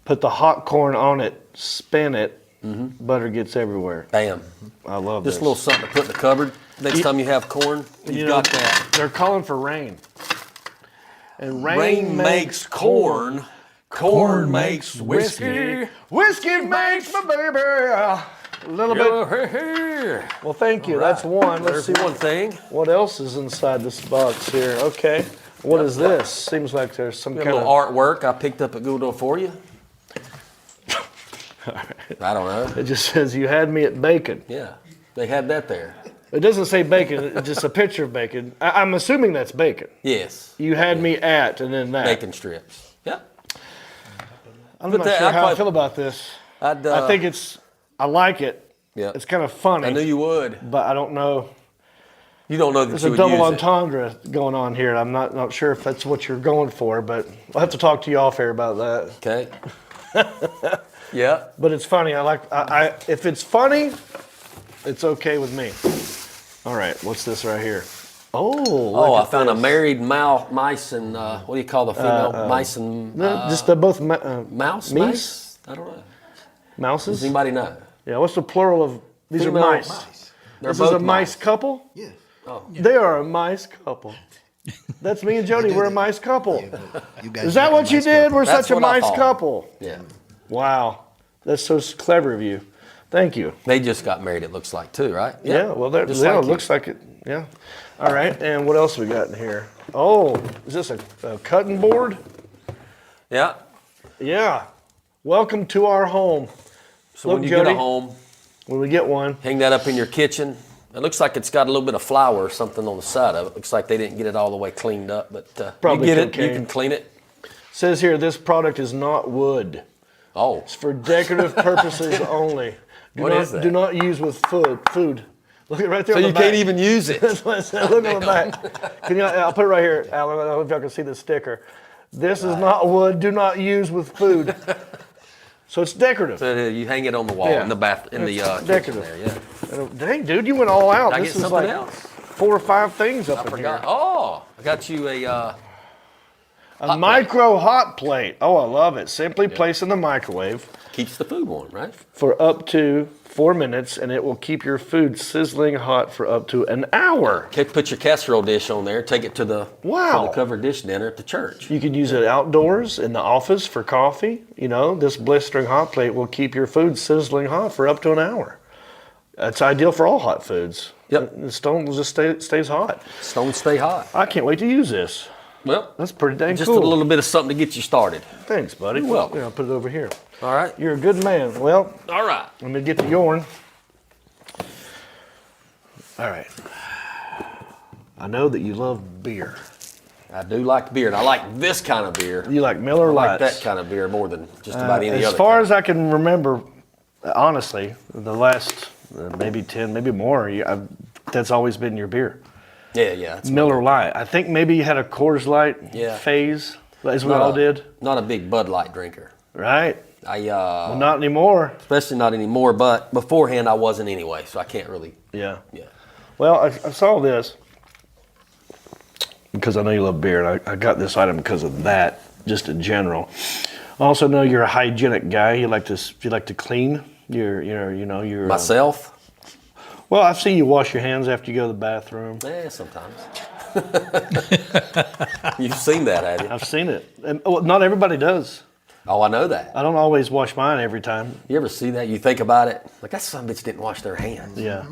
Put the hot corn on it, spin it, butter gets everywhere. Bam. I love this. Just a little something to put in the cupboard. Next time you have corn, you've got that. They're calling for rain. And Rain makes corn. Corn makes whiskey. Whiskey makes my baby a little bit. Well, thank you. That's one. Let's There's see one thing. what else is inside this box here. Okay. What is this? Seems like there's some kind A of little artwork I picked up at Goodwill for you. I don't know. It just says you had me at bacon. Yeah, they had that there. It doesn't say bacon. It's just a picture of bacon. I'm assuming that's bacon. Yes. You had me at, and then that. Bacon strips. Yeah. I'm not sure how I feel about this. I think I like it. Yeah. It's kind of funny. I knew you would. But I don't know. You don't know that There's you a would double use entendre going on here. I'm not sure if that's what you're going for, but I'll have to talk to you off air about that. Okay. Yeah. But it's funny. If it's funny, it's okay with me. All right, what's this right here? Oh, I found a married mice and what do you call the female mice and just both mouse? Meese? Mice? I don't know. Mouses? Does anybody know? Yeah. What's the plural of these? Female are mice. They're This both is a mice couple. Yeah. Oh. They are a mice couple. That's me and Jody. We're a mice couple. You guys Is that make a what you nice did? couple. We're That's such a what I mice thought. couple. Yeah. Wow, that's so clever of you. Thank you. They just got married. It looks like too, right? Yeah. Well, it looks like it. Yeah. All right. And what else we got in here? Oh, is this a cutting board? Yeah. Yeah. Welcome to our home. So Look, when you Jody, get a home, when we get one, hang that up in your kitchen. It looks like it's got a little bit of flour or something on the side of it. Looks like they didn't get it all the way cleaned up, but Probably you get cocaine. it. You can clean it. says here this product is not wood. Oh. It's for decorative purposes only. Do not use with food. Look at right there. So on the you back. can't even use it. That's what it said. Look on the back. I'll put it right here, Alan. I don't know if y'all can see the sticker. This is not wood. Do not use with food. So it's decorative. So you hang it on the wall in the kitchen decorative. there. Yeah. Dang, dude, you went all out. Did I This get is something like else? 4 or 5 things up I in forgot. here. Oh, I got you A micro hot plate. Oh, I love it. Simply place in the microwave. Keeps the food warm, right? For up to 4 minutes, and it will keep your food sizzling hot for up to an hour. Okay, put your casserole dish on there. Take it to the covered dish dinner at the church. You can use it outdoors, in the office, for coffee. You know, this blistering hot plate will keep your food sizzling hot for up to an hour. It's ideal for all hot foods. Yep. The stone will just stays hot. Stone stay hot. I can't wait to use this. Well, that's pretty dang just cool. a little bit of something to get you started. Thanks, buddy. You're welcome. Yeah, I'll put it over here. All right. You're a good man. Well, all right. Let me get to yourn. All right. I know that you love beer. I do like beer, and I like this kind of beer. You like Miller Lights? I Lights. like that kind of beer more than just about any other. As far as I can remember, honestly, the last maybe 10, maybe more, that's always been your beer. Yeah. Miller Lite. I think maybe you had a Coors Light phase. Is what we all did. Not a big Bud Light drinker. Right. Well, not anymore. Especially not anymore, but beforehand I wasn't anyway, so I can't really. Yeah. Yeah. Well, I saw this because I know you love beer, and I got this item because of that, just in general. I also know you're a hygienic guy. You like to clean. You're myself. Well, I've seen you wash your hands after you go to the bathroom. Yeah, sometimes. You've seen that, have you? I've seen it. And, not everybody does. Oh, I know that. I don't always wash mine every time. You ever see that? You think about it, like that son of a bitch didn't wash their hands. Yeah.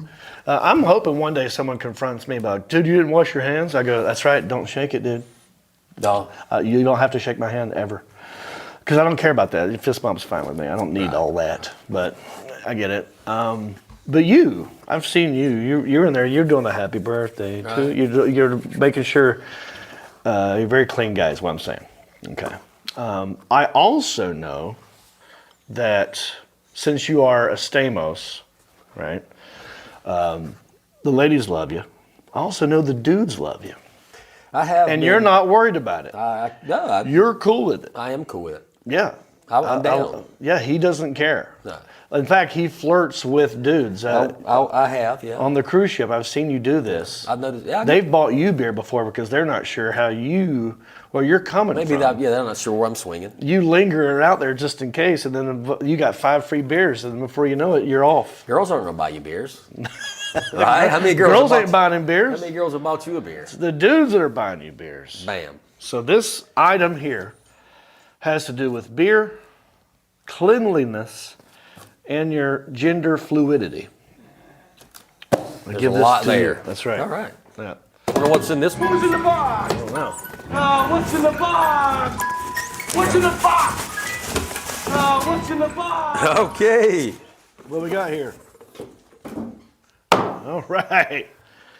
I'm hoping one day someone confronts me about, dude, you didn't wash your hands? I go, that's right, don't shake it, dude. No. You don't have to shake my hand ever. Because I don't care about that. Fist bump's fine with me. I don't need all that. But I get it. But I've seen you're in there, you're doing a happy birthday too. You're making sure you're a very clean guy is what I'm saying. Okay. I also know that since you are a Stamos, right? The ladies love you. I also know the dudes love you. I have. And you're not worried about it. No, you're cool with it. I am cool with it. Yeah. I'm down. Yeah, he doesn't care. No. In fact, he flirts with dudes. I have, yeah. On the cruise ship, I've seen you do this. I've noticed. Yeah, they've bought you beer before because they're not sure how where you're coming from. Maybe they're not sure where I'm swinging. You linger out there just in case, and then you got 5 free beers, and before you know it, you're off. Girls aren't going to buy you beers. Right? How many girls ain't buying him beers? How many girls have bought you a beer? It's the dudes that are buying you beers. Bam. So this item here has to do with beer, cleanliness, and your gender fluidity. There's a lot there. That's right. All right. Yeah. I wonder what's in this one. What's in the box? I don't know. What's in the box? What's in the box? What's in the box? Okay. What we got here? All right.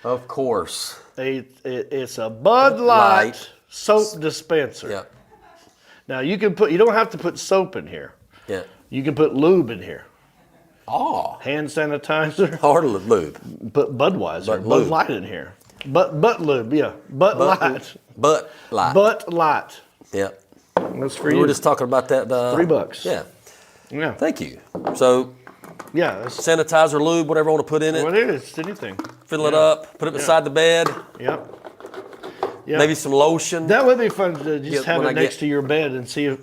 Of course. It's a Bud Light soap dispenser. Yeah. Now you don't have to put soap in here. Yeah. You can put lube in here. Oh. Hand sanitizer. Or lube. Put Budweiser. Bud lube. Light in here. Butt lube, yeah. Butt Light. Butt Light. Butt Light. Yeah. That's for you. We were just talking about that. $3. Yeah. Yeah. Thank you. So, yeah. sanitizer, lube, whatever I want to put in it. What it is, it's anything. Fill it up, put it beside the bed. Yep. Yep. Maybe some lotion. That would be fun to just have it next to your bed and see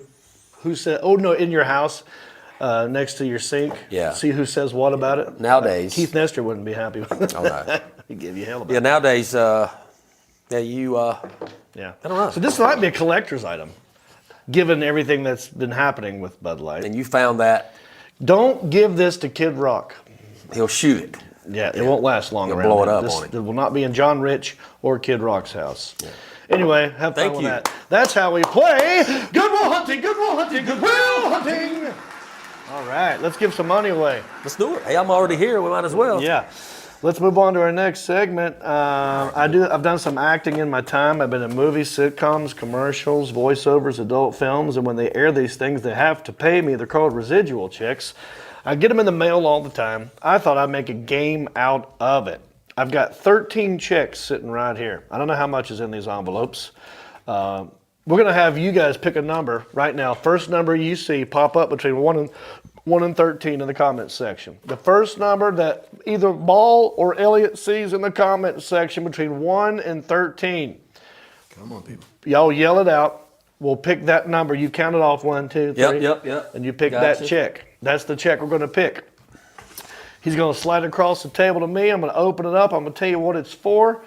who said, in your house, next to your sink. Yeah. See who says what about it. Nowadays. Keith Nestor wouldn't be happy with it. Oh, no. He'd give you hell about Yeah, it. nowadays, Yeah. I don't know. So this might be a collector's item, given everything that's been happening with Bud Light. And you found that. Don't give this to Kid Rock. He'll shoot it. Yeah, it won't last long He'll around blow it here. up This- on it. It will not be in John Rich or Kid Rock's house. Yeah. Anyway, have fun Thank with you. that. That's how we play Goodwill Hunting, Goodwill Hunting, Goodwill Hunting. All right, let's give some money away. Let's do it. Hey, I'm already here. We might as well. Yeah. Let's move on to our next segment. I've done some acting in my time. I've been in movies, sitcoms, commercials, voiceovers, adult films, and when they air these things, they have to pay me. They're called residual checks. I get them in the mail all the time. I thought I'd make a game out of it. I've got 13 checks sitting right here. I don't know how much is in these envelopes. We're going to have you guys pick a number right now. First number you see pop up between 1 and 13 in the comments section. The first number that either Ball or Elliot sees in the comments section between 1 and 13. Come on, people. Y'all yell it out. We'll pick that number. You count it off 1, 2, 3. Yep. And you pick Gotcha. that check. That's the check we're going to pick. He's going to slide it across the table to me. I'm going to open it up. I'm going to tell you what it's for.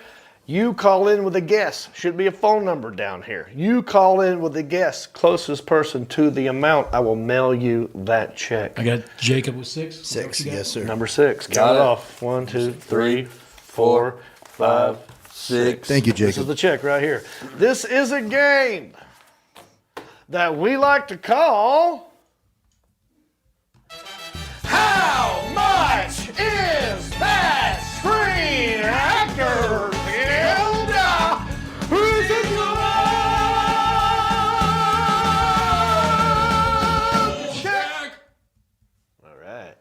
You call in with a guess. Should be a phone number down here. You call in with a guess. Closest person to the amount, I will mail you that check. I got Jacob with 6. 6, yes, sir. Number 6. Got Count it it. off. 1, 2, 3, 4, 5, 6. Thank you, This is Jacob. the check right here. This is a game that we like to call How Much Is That Screen Actor? Who's in the check? All right.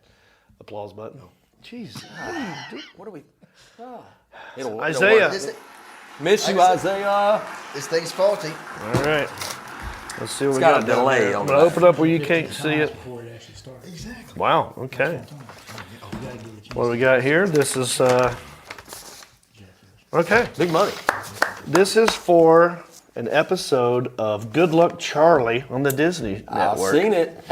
Applause button. Jeez. What are we? Isaiah. Miss you, Isaiah. This thing's faulty. All right. Let's see what we got got a down delay there. on I'm going to open up where you can't see it. Before it actually starts. Exactly. Wow, okay. What do we got here? This is, okay. Big money. This is for an episode of Good Luck Charlie on the Disney I've Network. seen it.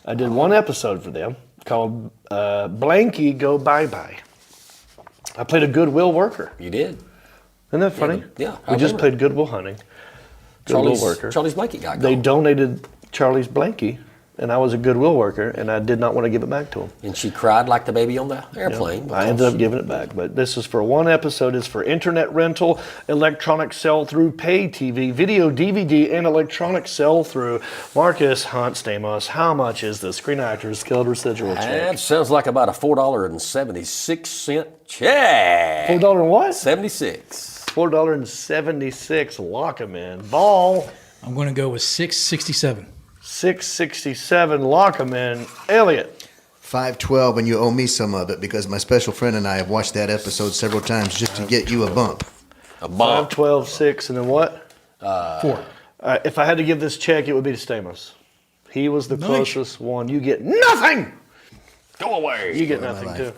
I did one episode for them called Blanky Go Bye-Bye. I played a Goodwill worker. You did. Isn't that funny? Yeah, We just played Goodwill Hunting. Goodwill worker. Charlie's blanket got They gone. donated Charlie's blankie, and I was a Goodwill worker, and I did not want to give it back to him. And she cried like the baby on the airplane. I ended up giving it back, but this is for one episode. It's for internet rental, electronic sell-through, pay TV, video, DVD, and electronic sell-through. Marcus Hunt Stamos, how much is the Screen Actors Guild residual check? That sounds like about a $4.76 check. $4 and what? 76. $4.76. Lock 'em in. Ball. I'm going to go with 667. $6.67. Lock 'em in. Elliot. 512, and you owe me some of it because my special friend and I have watched that episode several times just to get you a bump. A bump. 5, 12, 6, and then what? 4. If I had to give this check, it would be to Stamos. He was the closest one. You get nothing. Go away. You get nothing too.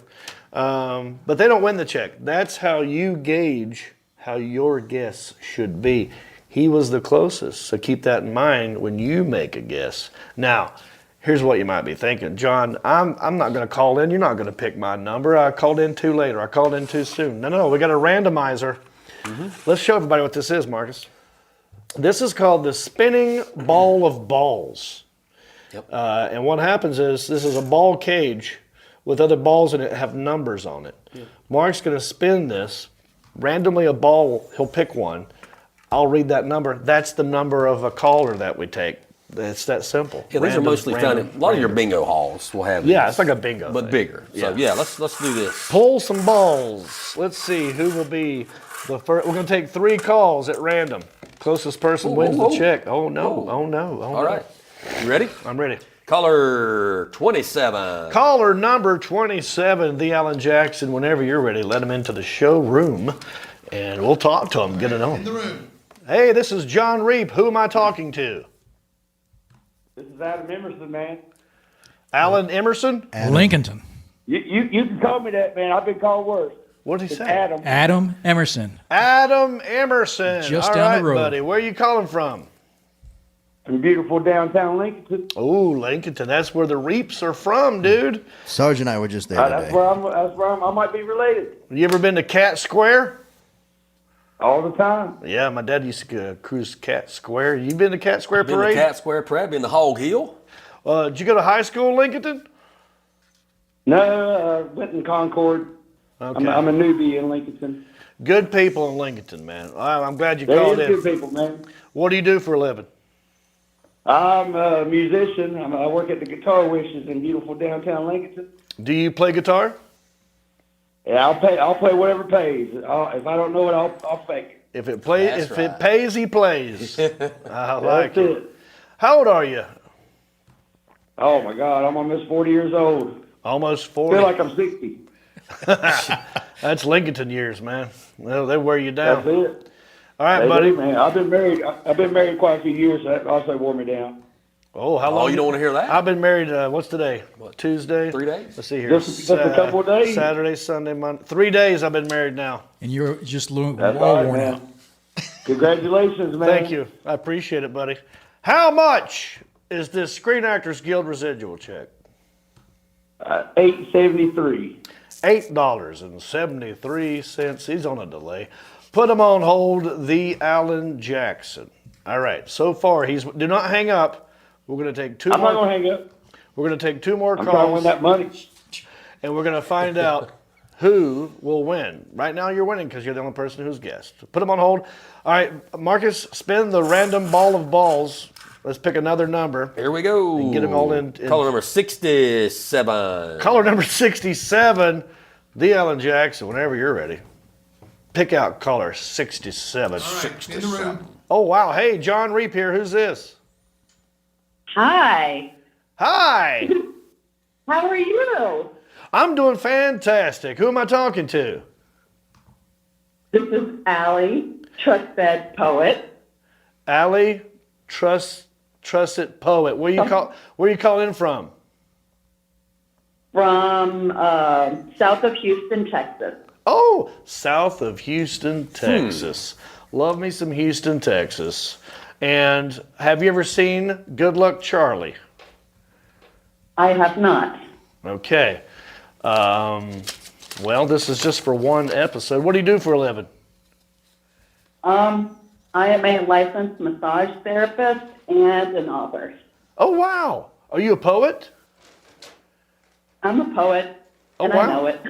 But they don't win the check. That's how you gauge how your guess should be. He was the closest, so keep that in mind when you make a guess. Now, here's what you might be thinking. John, I'm not going to call in. You're not going to pick my number. I called in too late or I called in too soon. No, we got a randomizer. Let's show everybody what this is, Marcus. This is called the spinning ball of balls. Yep. And what happens is this is a ball cage with other balls in it have numbers on it. Yeah. Mark's going to spin this. Randomly a ball, he'll pick one. I'll read that number. That's the number of a caller that we take. It's that simple. Yeah, these are mostly found in a lot of your bingo halls will have these. Yeah, it's like a bingo. But thing. bigger. So yeah, let's do this. Pull some balls. Let's see who will be the first. We're going to take 3 calls at random. Closest person wins the check. Oh no, oh no. All right. You ready? I'm ready. Caller 27. Caller number 27, the Alan Jackson. Whenever you're ready, let him into the showroom, and we'll talk to him. Get it on. In the room. Hey, this is John Reap. Who am I talking to? This is Adam Emerson, man. Alan Emerson? Lincolnton. You can call me that, man. I've been called worse. What did he say? Adam. Adam Emerson. Adam Emerson. Just All down right, the road. buddy. Where are you calling from? From beautiful downtown Lincoln. Oh, Lincolnton. That's where the Reaps are from, dude. Sarge and I were just there That's today. where I might be related. You ever been to Cat Square? All the time. Yeah, my dad used to cruise Cat Square. You been to Cat Square Been Parade? to Cat Square Parade, been to Hog Hill. Did you go to high school in Lincolnton? No, went in Concord. Okay. I'm a newbie in Lincoln. Good people in Lincolnton, man. I'm glad you They called is in. good people, man. What do you do for a living? I'm a musician. I work at the Guitar Wishes in beautiful downtown Lincoln. Do you play guitar? Yeah, I'll play whatever pays. If I don't know it, I'll fake it. If it pays, he plays. I like That's it. How old are you? Oh my God, I'm almost 40 years old. Almost 40. Feel like I'm 60. That's Lincolnton years, man. They wear you down. That's it. All right, They buddy. do, man. I've been married quite a few years. So that also wore me down. Oh, how long? Oh, you don't want to hear that? I've been married. What's today? What, Tuesday? 3 days? Let's see here. Just a couple of days. Saturday, Sunday, Monday. 3 days. I've been married now. And you're just all That's all right, worn man. out. Congratulations, man. Thank you. I appreciate it, buddy. How much is this Screen Actors Guild residual check? $8.73. $8.73. He's on a delay. Put him on hold, the Alan Jackson. All right. So far, do not hang up. We're going to take 2 I'm more. not gonna hang up. We're going to take 2 more I'm trying to win calls, that money. and we're going to find out who will win. Right now, you're winning because you're the only person who's guessed. Put him on hold. All right, Marcus, spin the random ball of balls. Let's pick another number. Here we go. And get them all in. Caller number 67. Caller number 67, the Alan Jackson. Whenever you're ready, pick out caller 67. All right, in the room. Oh wow! Hey, John Reap here. Who's this? Hi. Hi. How are you? I'm doing fantastic. Who am I talking to? This is Allie, Trustbed Poet. Allie, Trusted Poet. Where you calling in from? From south of Houston, Texas. Oh, south of Houston, Texas. Love me some Houston, Texas. And have you ever seen Good Luck Charlie? I have not. Okay. Well, this is just for one episode. What do you do for a living? I am a licensed massage therapist and an author. Oh, wow. Are you a poet? I'm a poet, and wow. I know it.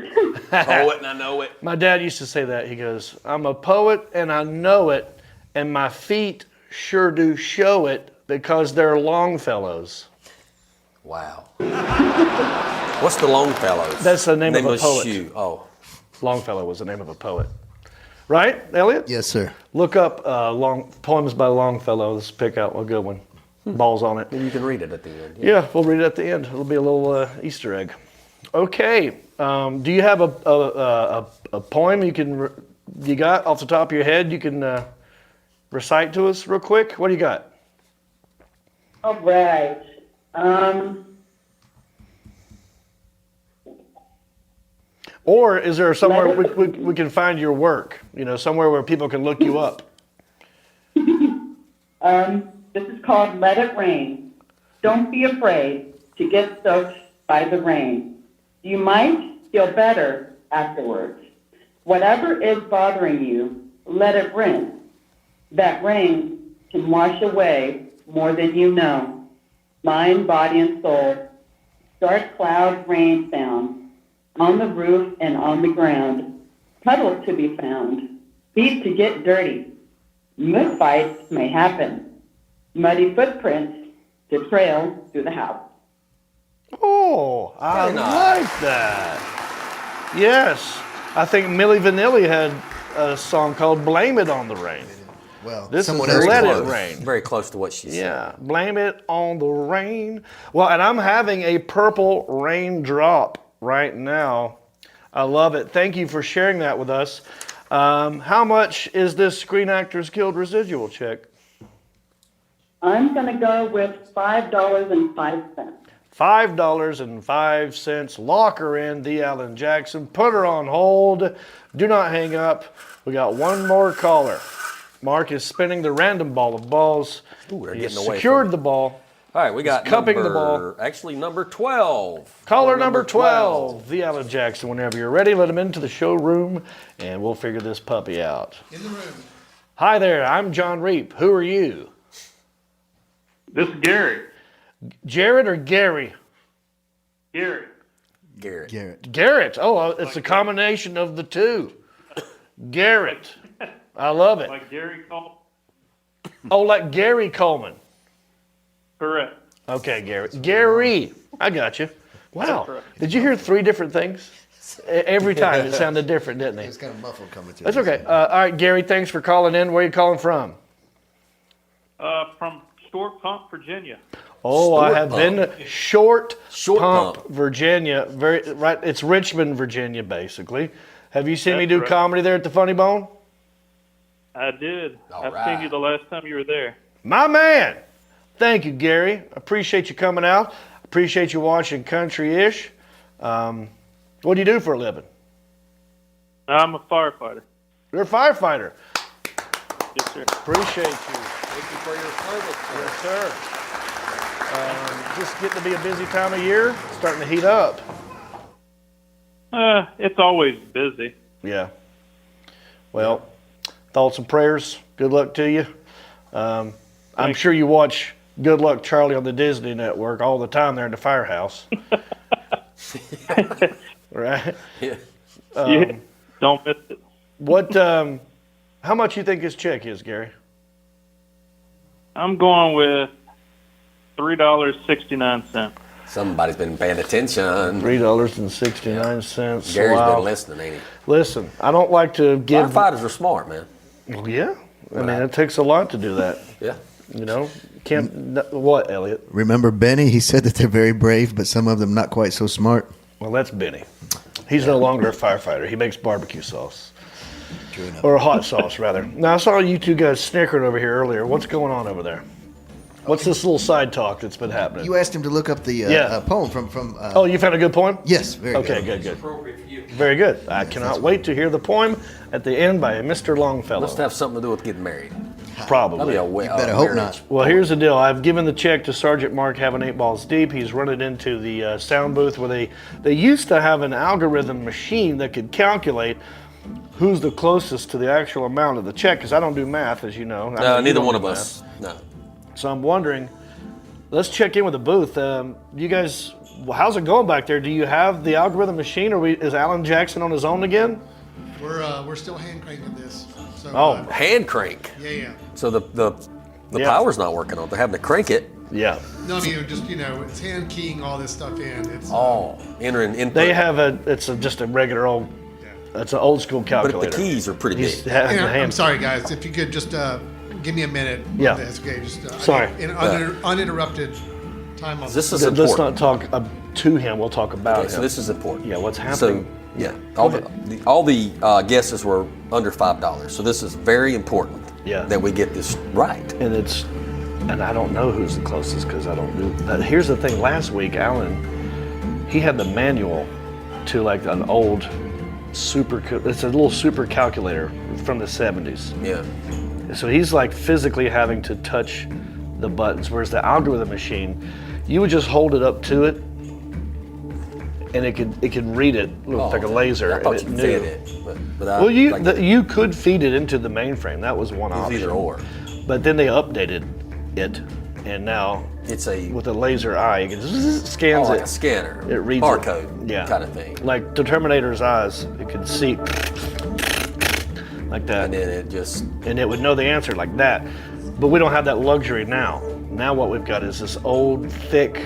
Poet and I know it. My dad used to say that. He goes, I'm a poet and I know it, and my feet sure do show it because they're Longfellows. Wow. What's the Longfellows? That's the name of a poet. Shoe. Oh. Longfellow was the name of a poet. Right, Elliot? Yes, sir. Look up poems by Longfellow. Let's pick out a good one. Balls on it. Then you can read it at the end. Yeah, we'll read it at the end. It'll be a little Easter egg. Okay. Do you have a poem you got off the top of your head you can recite to us real quick? What do you got? All right. Or is there somewhere we can find your work? You know, somewhere where people can look you up. This is called Let It Rain. Don't be afraid to get soaked by the rain. You might feel better afterwards. Whatever is bothering you, let it rinse. That rain can wash away more than you know. Mind, body, and soul. Dark cloud rain sound on the roof and on the ground. Puddles to be found. Feet to get dirty. Mud fights may happen. Muddy footprints to trail through the house. Oh, I like that. Yes. I think Milli Vanilli had a song called Blame It on the Rain. Well, this is someone else Let close. It Rain. Very close to what she said. Yeah, blame it on the rain. Well, and I'm having a purple raindrop right now. I love it. Thank you for sharing that with us. How much is this Screen Actors Guild residual check? I'm going to go with $5.05. $5.05. Lock her in, the Alan Jackson. Put her on hold. Do not hang up. We got one more caller. Marc is spinning the random ball of balls. Ooh, we're He getting has away secured from the ball. All right, we got cupping the ball. Actually, number 12. Caller number 12, the Alan Jackson. Whenever you're ready, let him into the showroom, and we'll figure this puppy out. In the room. Hi there, I'm John Reap. Who are you? This is Gary. Jared or Gary? Gary. Garrett. Garrett. Oh, it's a combination of the two. Garrett. I love it. Like Gary Coleman? Oh, like Gary Coleman. Correct. Okay, Gary. Gary. I got you. Wow. Right. Did you hear 3 different things? Every time it sounded different, didn't it? It's kind of muffled coming through. That's okay. All right, Gary, thanks for calling in. Where are you calling from? From Short Pump, Virginia. Oh, I have Pump. been to Short Pump, Pump. Virginia. Right. It's Richmond, Virginia, basically. Have you seen me That's do right. comedy there at the Funny Bone? I did. All I've right. seen you the last time you were there. My man. Thank you, Gary. Appreciate you coming out. Appreciate you watching Country-ish. What do you do for a living? I'm a firefighter. You're a firefighter. Yes, sir. Appreciate you. Thank you for your service, Yes, sir. Just getting to be a busy time of year. Starting to heat up. It's always busy. Yeah. Well, thoughts and prayers. Good luck to you. I'm sure you watch Good Luck Charlie on the Disney Network all the time there in the firehouse. Right? Yeah. Yeah, don't miss it. What? How much you think his check is, Gary? I'm going with $3.69. Somebody's been paying attention. $3.69. Gary's Wow. been listening, ain't he? Listen, I don't like to give. Firefighters are smart, man. Well, yeah. I mean, it takes a lot to do that. Yeah. You know, can't. What, Elliot? Remember Benny? He said that they're very brave, but some of them not quite so smart. Well, that's Benny. He's no longer a firefighter. He makes barbecue sauce. True enough. Or a hot sauce, rather. Now, I saw you two guys snickering over here earlier. What's going on over there? What's this little side talk that's been happening? You asked him to look up the poem from. Oh, you found a good poem? Yes, very good. Okay, good. Very good. I cannot wait to hear the poem at the end by Mr. Longfellow. Must have something to do with getting married. Probably. That'd be You better hope not. Well, here's the deal. I've given the check to Sergeant Marc having 8 balls deep. He's run it into the sound booth where they used to have an algorithm machine that could calculate who's the closest to the actual amount of the check, because I don't do math, as you know. No, You neither don't one do of us. No. So I'm wondering, let's check in with the booth. You guys, how's it going back there? Do you have the algorithm machine, or is Alan Jackson on his own again? We're still hand cranking this. So, Hand crank. Yeah. So the power's not working on it. They're having to crank it. Yeah. No, I mean just it's hand keying all this stuff in. It's entering input. They have just a regular old. It's an old school calculator. But the keys are pretty big. I'm sorry, guys. If you could just give me a minute. Yeah. This, okay? Just Sorry. in uninterrupted time on This is Let's important. not talk to him. We'll talk about Okay, him. so this is important. Yeah, what's happening? So, yeah, all the guesses were under $5. So this is very important. Yeah. That we get this right. And I don't know who's the closest because I don't do that. Here's the thing. Last week, Alan, he had the manual to like an old it's a little super calculator from the 70s. Yeah. So he's like physically having to touch the buttons, whereas the algorithm machine, you would just hold it up to it, and it could read it with like a laser, I thought and you it knew. fed it, but Well, you like you could feed it into the mainframe. That was one option. either or. But then they updated it, and now it's with a laser eye. It scans like it. a scanner, It reads barcode, it. Yeah, kind of thing. Like the Terminator's eyes. It could see like that, and then it just it would know the answer like that. But we don't have that luxury now. Now what we've got is this old, thick,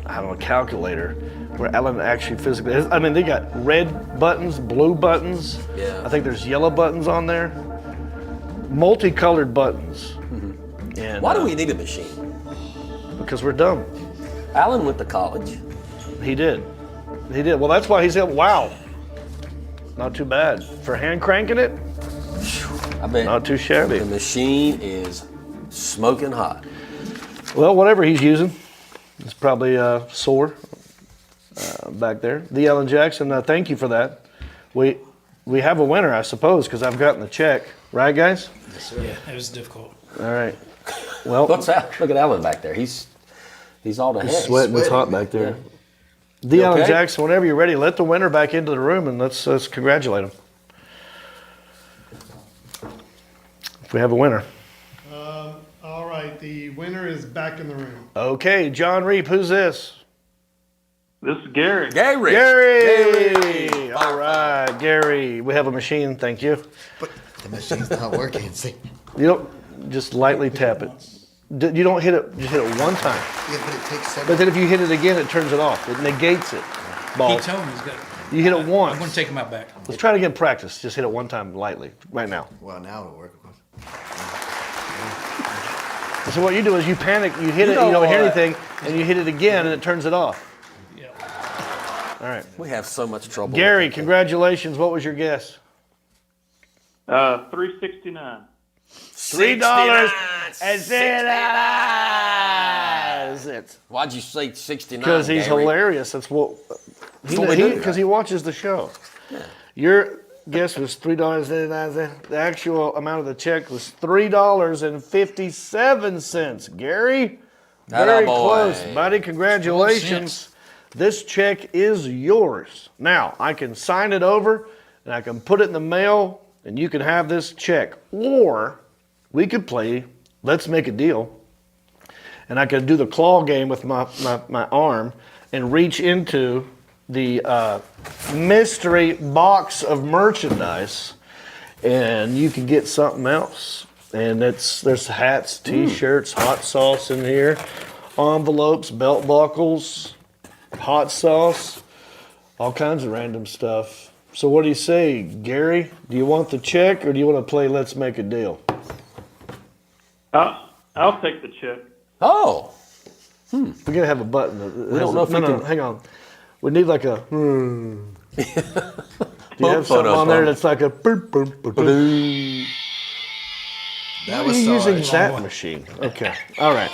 I don't know, calculator where Alan actually physically. I mean, they got red buttons, blue buttons. Yeah. I think there's yellow buttons on there. Multicolored buttons. And why do we need a machine? Because we're dumb. Alan went to college. He did. Well, that's why he said, wow. Not too bad. For hand cranking it, I bet not too shabby. The machine is smoking hot. Well, whatever he's using, it's probably sore back there. The Alan Jackson, thank you for that. We have a winner, I suppose, because I've gotten the check. Right, guys? Yes, sir. Yeah, it was difficult. All right. Well, what's that? Look at Alan back there. He's all the heck. He's sweating. It's hot back there. Yeah. The Alan okay? Jackson, whenever you're ready, let the winner back into the room and let's congratulate him. If we have a winner. All right, the winner is back in the room. Okay, John Reap, who's this? This is Gary. Gary! All right, Gary. We have a machine, thank you. But the machine's not working. See? You don't just lightly tap it. You don't hit it, just hit it one time. Yeah, but it takes But then if you hit it again, it turns it off. It negates it. Ball. He told me he's got. You hit it once. I'm going to take him out back. Let's try to get practice. Just hit it one time lightly, right now. Well, now it'll work. So what you do is you panic, you hit it, you don't hear anything, and you hit it again, and it turns it off. Yeah. All right. We have so much trouble. Gary, congratulations. What was your guess? $3.69. $3.69. Why'd you say 69? Because he's Gary? hilarious. That's what we do, because he watches the show. Yeah. Your guess was $3.89. The actual amount of the check was $3.57. Gary, very close, buddy. Congratulations. This check is yours. Now, I can sign it over, and I can put it in the mail, and you can have this check. Or we could play Let's Make a Deal, and I could do the claw game with my arm and reach into the mystery box of merchandise, and you can get something else. And there's hats, T-shirts, hot sauce in here, envelopes, belt buckles, hot sauce, all kinds of random stuff. So what do you say, Gary? Do you want the check or do you want to play Let's Make a Deal? I'll take the check. Oh. We're gonna have a button. We don't know if we can. Hang on. We need like a. Do you have something on there that's like a? Boop, boop, boop, boop. That Why was are you using sorry. that machine? Okay. All right.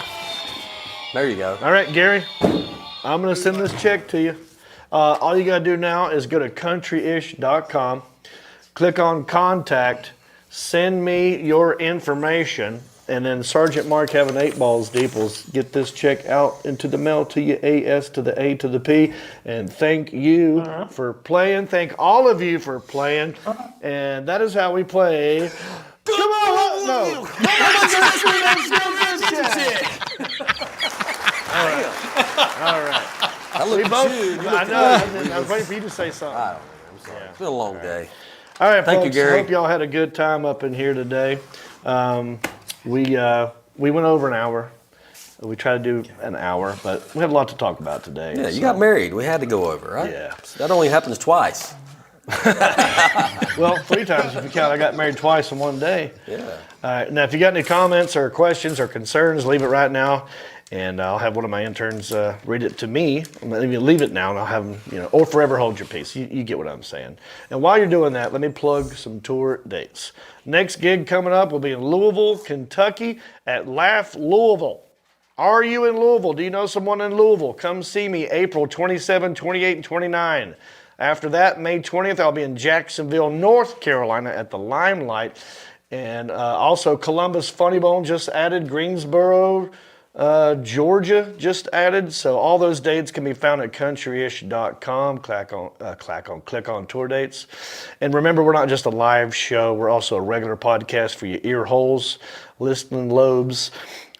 There you go. All right, Gary. I'm gonna send this check to you. All you gotta do now is go to countryish.com, click on contact, send me your information, and then Sergeant Mark having 8 balls deep will get this check out into the mail to you, AS to the A to the P. And thank you for playing. Thank all of you for playing. And that is how we play. Come on, no. All right. I look at you. I know. I was waiting for you to say something. I don't know. I'm sorry. It's been a long day. All right, Thank you, folks. Gary. I hope y'all had a good time up in here today. We went over an hour. We tried to do an hour, but we had a lot to talk about today. Yeah, you got married. We had to go over, right? Yeah. That only happens twice. Well, 3 times if you count. I got married twice in one day. Yeah. Now, if you got any comments or questions or concerns, leave it right now And I'll have one of my interns read it to me. I'm going to leave it now, and I'll have them, or forever hold your peace. You get what I'm saying. And while you're doing that, let me plug some tour dates. Next gig coming up will be in Louisville, Kentucky at Laugh Louisville. Are you in Louisville? Do you know someone in Louisville? Come see me April 27, 28, and 29. After that, May 20th, I'll be in Jacksonville, North Carolina at the Limelight. And also Columbus Funny Bone just added, Greensboro, Georgia just added. So all those dates can be found at countryish.com. Click on tour dates. And remember, we're not just a live show. We're also a regular podcast for your ear holes, listening lobes.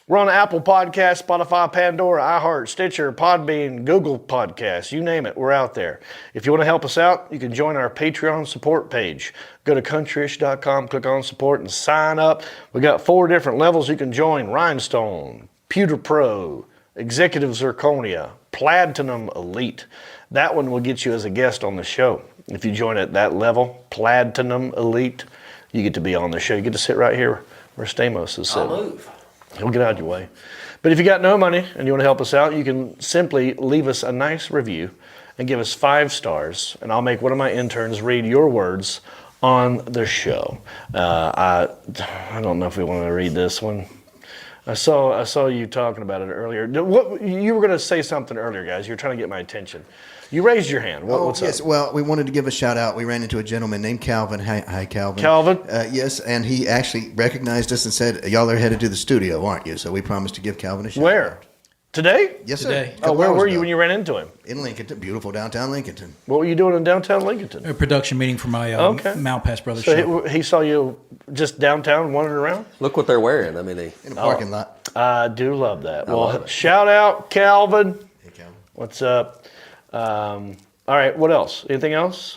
We're on Apple Podcasts, Spotify, Pandora, iHeart, Stitcher, Podbean, Google Podcasts, you name it, we're out there. If you want to help us out, you can join our Patreon support page. Go to countryish.com, click on support, and sign up. We got 4 different levels you can join: Rhinestone, Pewter Pro, Executive Zirconia, Platinum Elite. That one will get you as a guest on the show. If you join at that level, Platinum Elite, you get to be on the show. You get to sit right here where Stamos is sitting. I'll move. He'll get out of your way. But if you got no money and you want to help us out, you can simply leave us a nice review and give us 5 stars, and I'll make one of my interns read your words on the show. I don't know if we want to read this one. I saw you talking about it earlier. What, you were going to say something earlier, guys. You were trying to get my attention. You raised your hand. What's yes. up? Well, we wanted to give a shout out. We ran into a gentleman named Calvin. Hi, Calvin. Calvin? Yes, and he actually recognized us and said, y'all are headed to the studio, aren't you? So we promised to give Calvin a shout out. Where? Today? Yes, Today. sir. Oh, where were you when you ran into him? In Lincolnton, beautiful downtown Lincolnton. What were you doing in downtown Lincoln? A production meeting for my Mount Pass Brothers so show. he saw you just downtown wandering around? Look what they're wearing. I mean, in a parking lot. I do love that. Well, shout out, Calvin. Hey, Calvin. What's up? All right, what else? Anything else?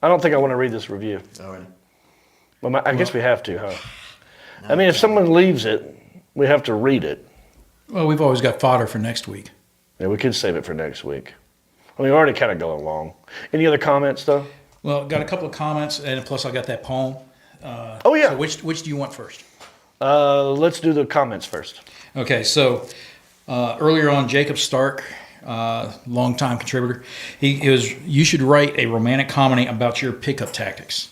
I don't think I want to read this review. All right. Well, I guess we have to, huh? I mean, if someone leaves it, we have to read it. Well, we've always got fodder for next week. Yeah, we could save it for next week. I mean, we're already kind of going along. Any other comments, though? Well, got a couple of comments, and plus I got that poem. Oh, yeah. So which do you want first? Let's do the comments first. Okay, so earlier on, Jacob Stark, longtime contributor, he was, you should write a romantic comedy about your pickup tactics.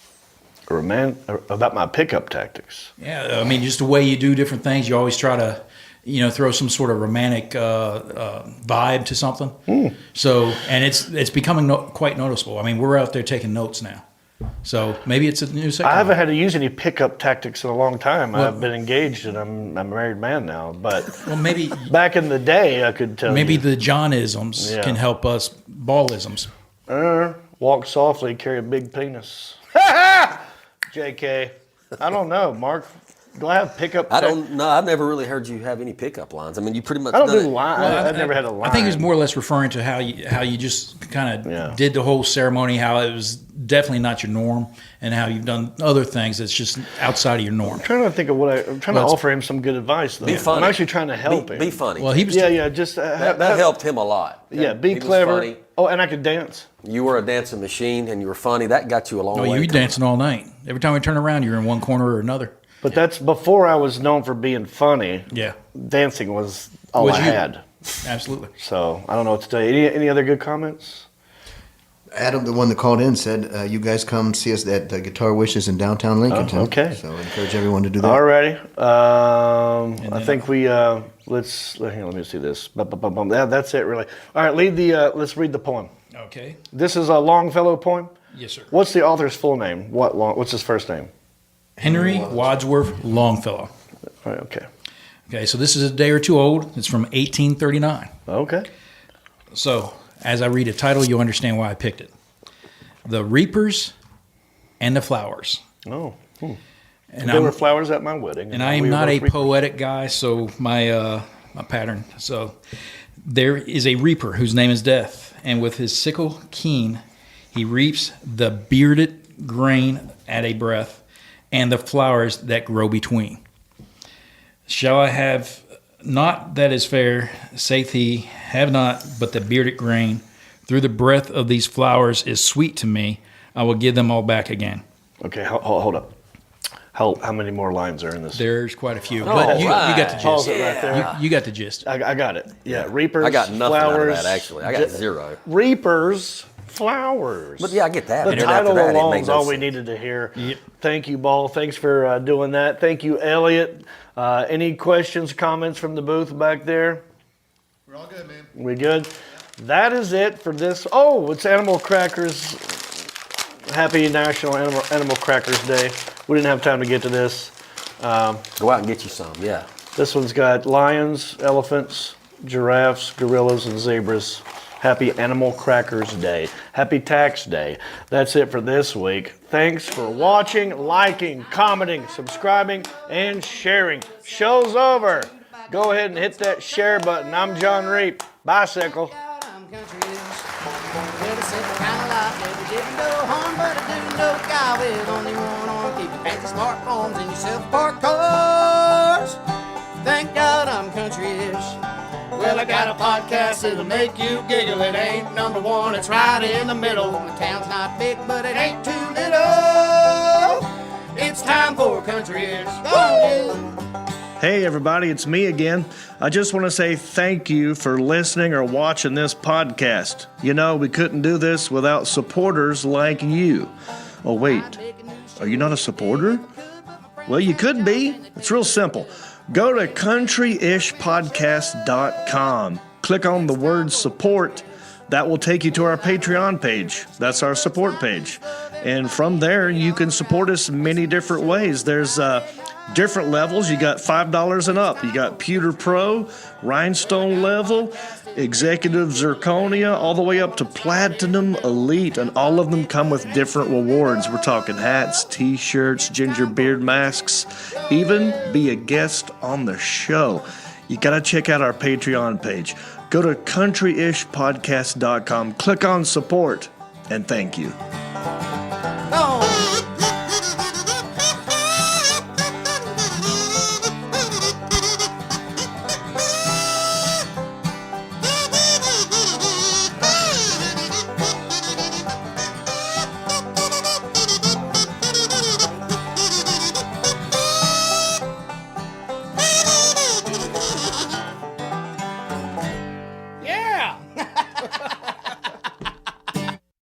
About my pickup tactics? Yeah, I mean, just the way you do different things. You always try to, throw some sort of romantic vibe to something. So, and it's becoming quite noticeable. I mean, we're out there taking notes now. So maybe it's a new second. I haven't had to use any pickup tactics in a long time. Well, I've been engaged and I'm a married man now. But maybe back in the day, I could tell maybe you. the John-isms can help us ballisms. Walk softly, carry a big penis. JK. I don't know, Mark. Do I have pickup? I don't know. I've never really heard you have any pickup lines. I mean, you pretty much. I don't do lines. I've never had a line. I think it was more or less referring to how you just kind of did the whole ceremony. How it was definitely not your norm, and how you've done other things that's just outside of your norm. I'm trying to think of I'm trying to offer him some good advice, though. Be funny. I'm actually trying to help him. Be funny. Well, he was. Just that helped him a lot. Yeah, be he clever. Was funny. Oh, and I could dance. You were a dancing machine, and you were funny. That got you a long way. Oh, you were dancing all night. Every time we turn around, you're in one corner or another. But that's before I was known for being funny. Yeah. Dancing was all I had. Absolutely. So I don't know what to tell you. Any other good comments? Adam, the one that called in, said, you guys come see us at the Guitar Wishes in downtown Lincoln. Oh, okay. So I encourage everyone to do that. All righty. I think we, let me see this. That's it, really. All right, let's read the poem. Okay. This is a Longfellow poem? Yes, sir. What's the author's full name? What's his first name? Henry Wadsworth Longfellow. All right, okay. Okay, so this is a day or two old. It's from 1839. Okay. So, as I read the title, you'll understand why I picked it. The Reapers and the Flowers. Oh. And there were flowers at my wedding. And I am not a poetic guy, so my pattern. So, there is a reaper whose name is Death, and with his sickle keen, he reaps the bearded grain at a breath, and the flowers that grow between. Shall I have not that is fair, saith he, have not but the bearded grain. Through the breath of these flowers is sweet to me. I will give them all back again. Okay, hold up. How many more lines are in this? There's quite a few, Oh, but you got the gist. Pause it right there. You got the gist. I got it. Yeah, reapers, I got nothing flowers. out of that, actually. I got 0. Reapers, flowers. But yeah, I get that. The But then title after that, it alone made is no all we sense. needed to hear. Yep. Thank you, Ball. Thanks for doing that. Thank you, Elliot. Any questions, comments from the booth back there? We're all good, man. We good? That is it for this. Oh, it's Animal Crackers. Happy National Animal Crackers Day. We didn't have time to get to this. Go out and get you some, yeah. This one's got lions, elephants, giraffes, gorillas, and zebras. Happy Animal Crackers Day. Happy Tax Day. That's it for this week. Thanks for watching, liking, commenting, subscribing, and sharing. Show's over. Go ahead and hit that share button. I'm John Reap. Bicycle. Well, the simple kind of life, never did no harm, but I do know a guy with only one arm. Keep your fancy smartphones and your self-parked cars. Thank God I'm country-ish. Well, I got a podcast that'll make you giggle. It ain't number one, it's right in the middle. The town's not big, but it ain't too little. It's time for country-ish. Go on, you. Hey everybody, it's me again. I just want to say thank you for listening or watching this podcast. You know, we couldn't do this without supporters like you. Oh wait, are you not a supporter? Well, you could be. It's real simple. Go to countryishpodcast.com. Click on the word support. That will take you to our Patreon page. That's our support page. And from there, you can support us many different ways. There's different levels. You got $5 and up. You got Pewter Pro, Rhinestone level, Executive Zirconia, all the way up to Platinum Elite, and all of them come with different rewards. We're talking hats, t-shirts, ginger beard masks, even be a guest on the show. You got to check out our Patreon page. Go to countryishpodcast.com, click on support, and thank you.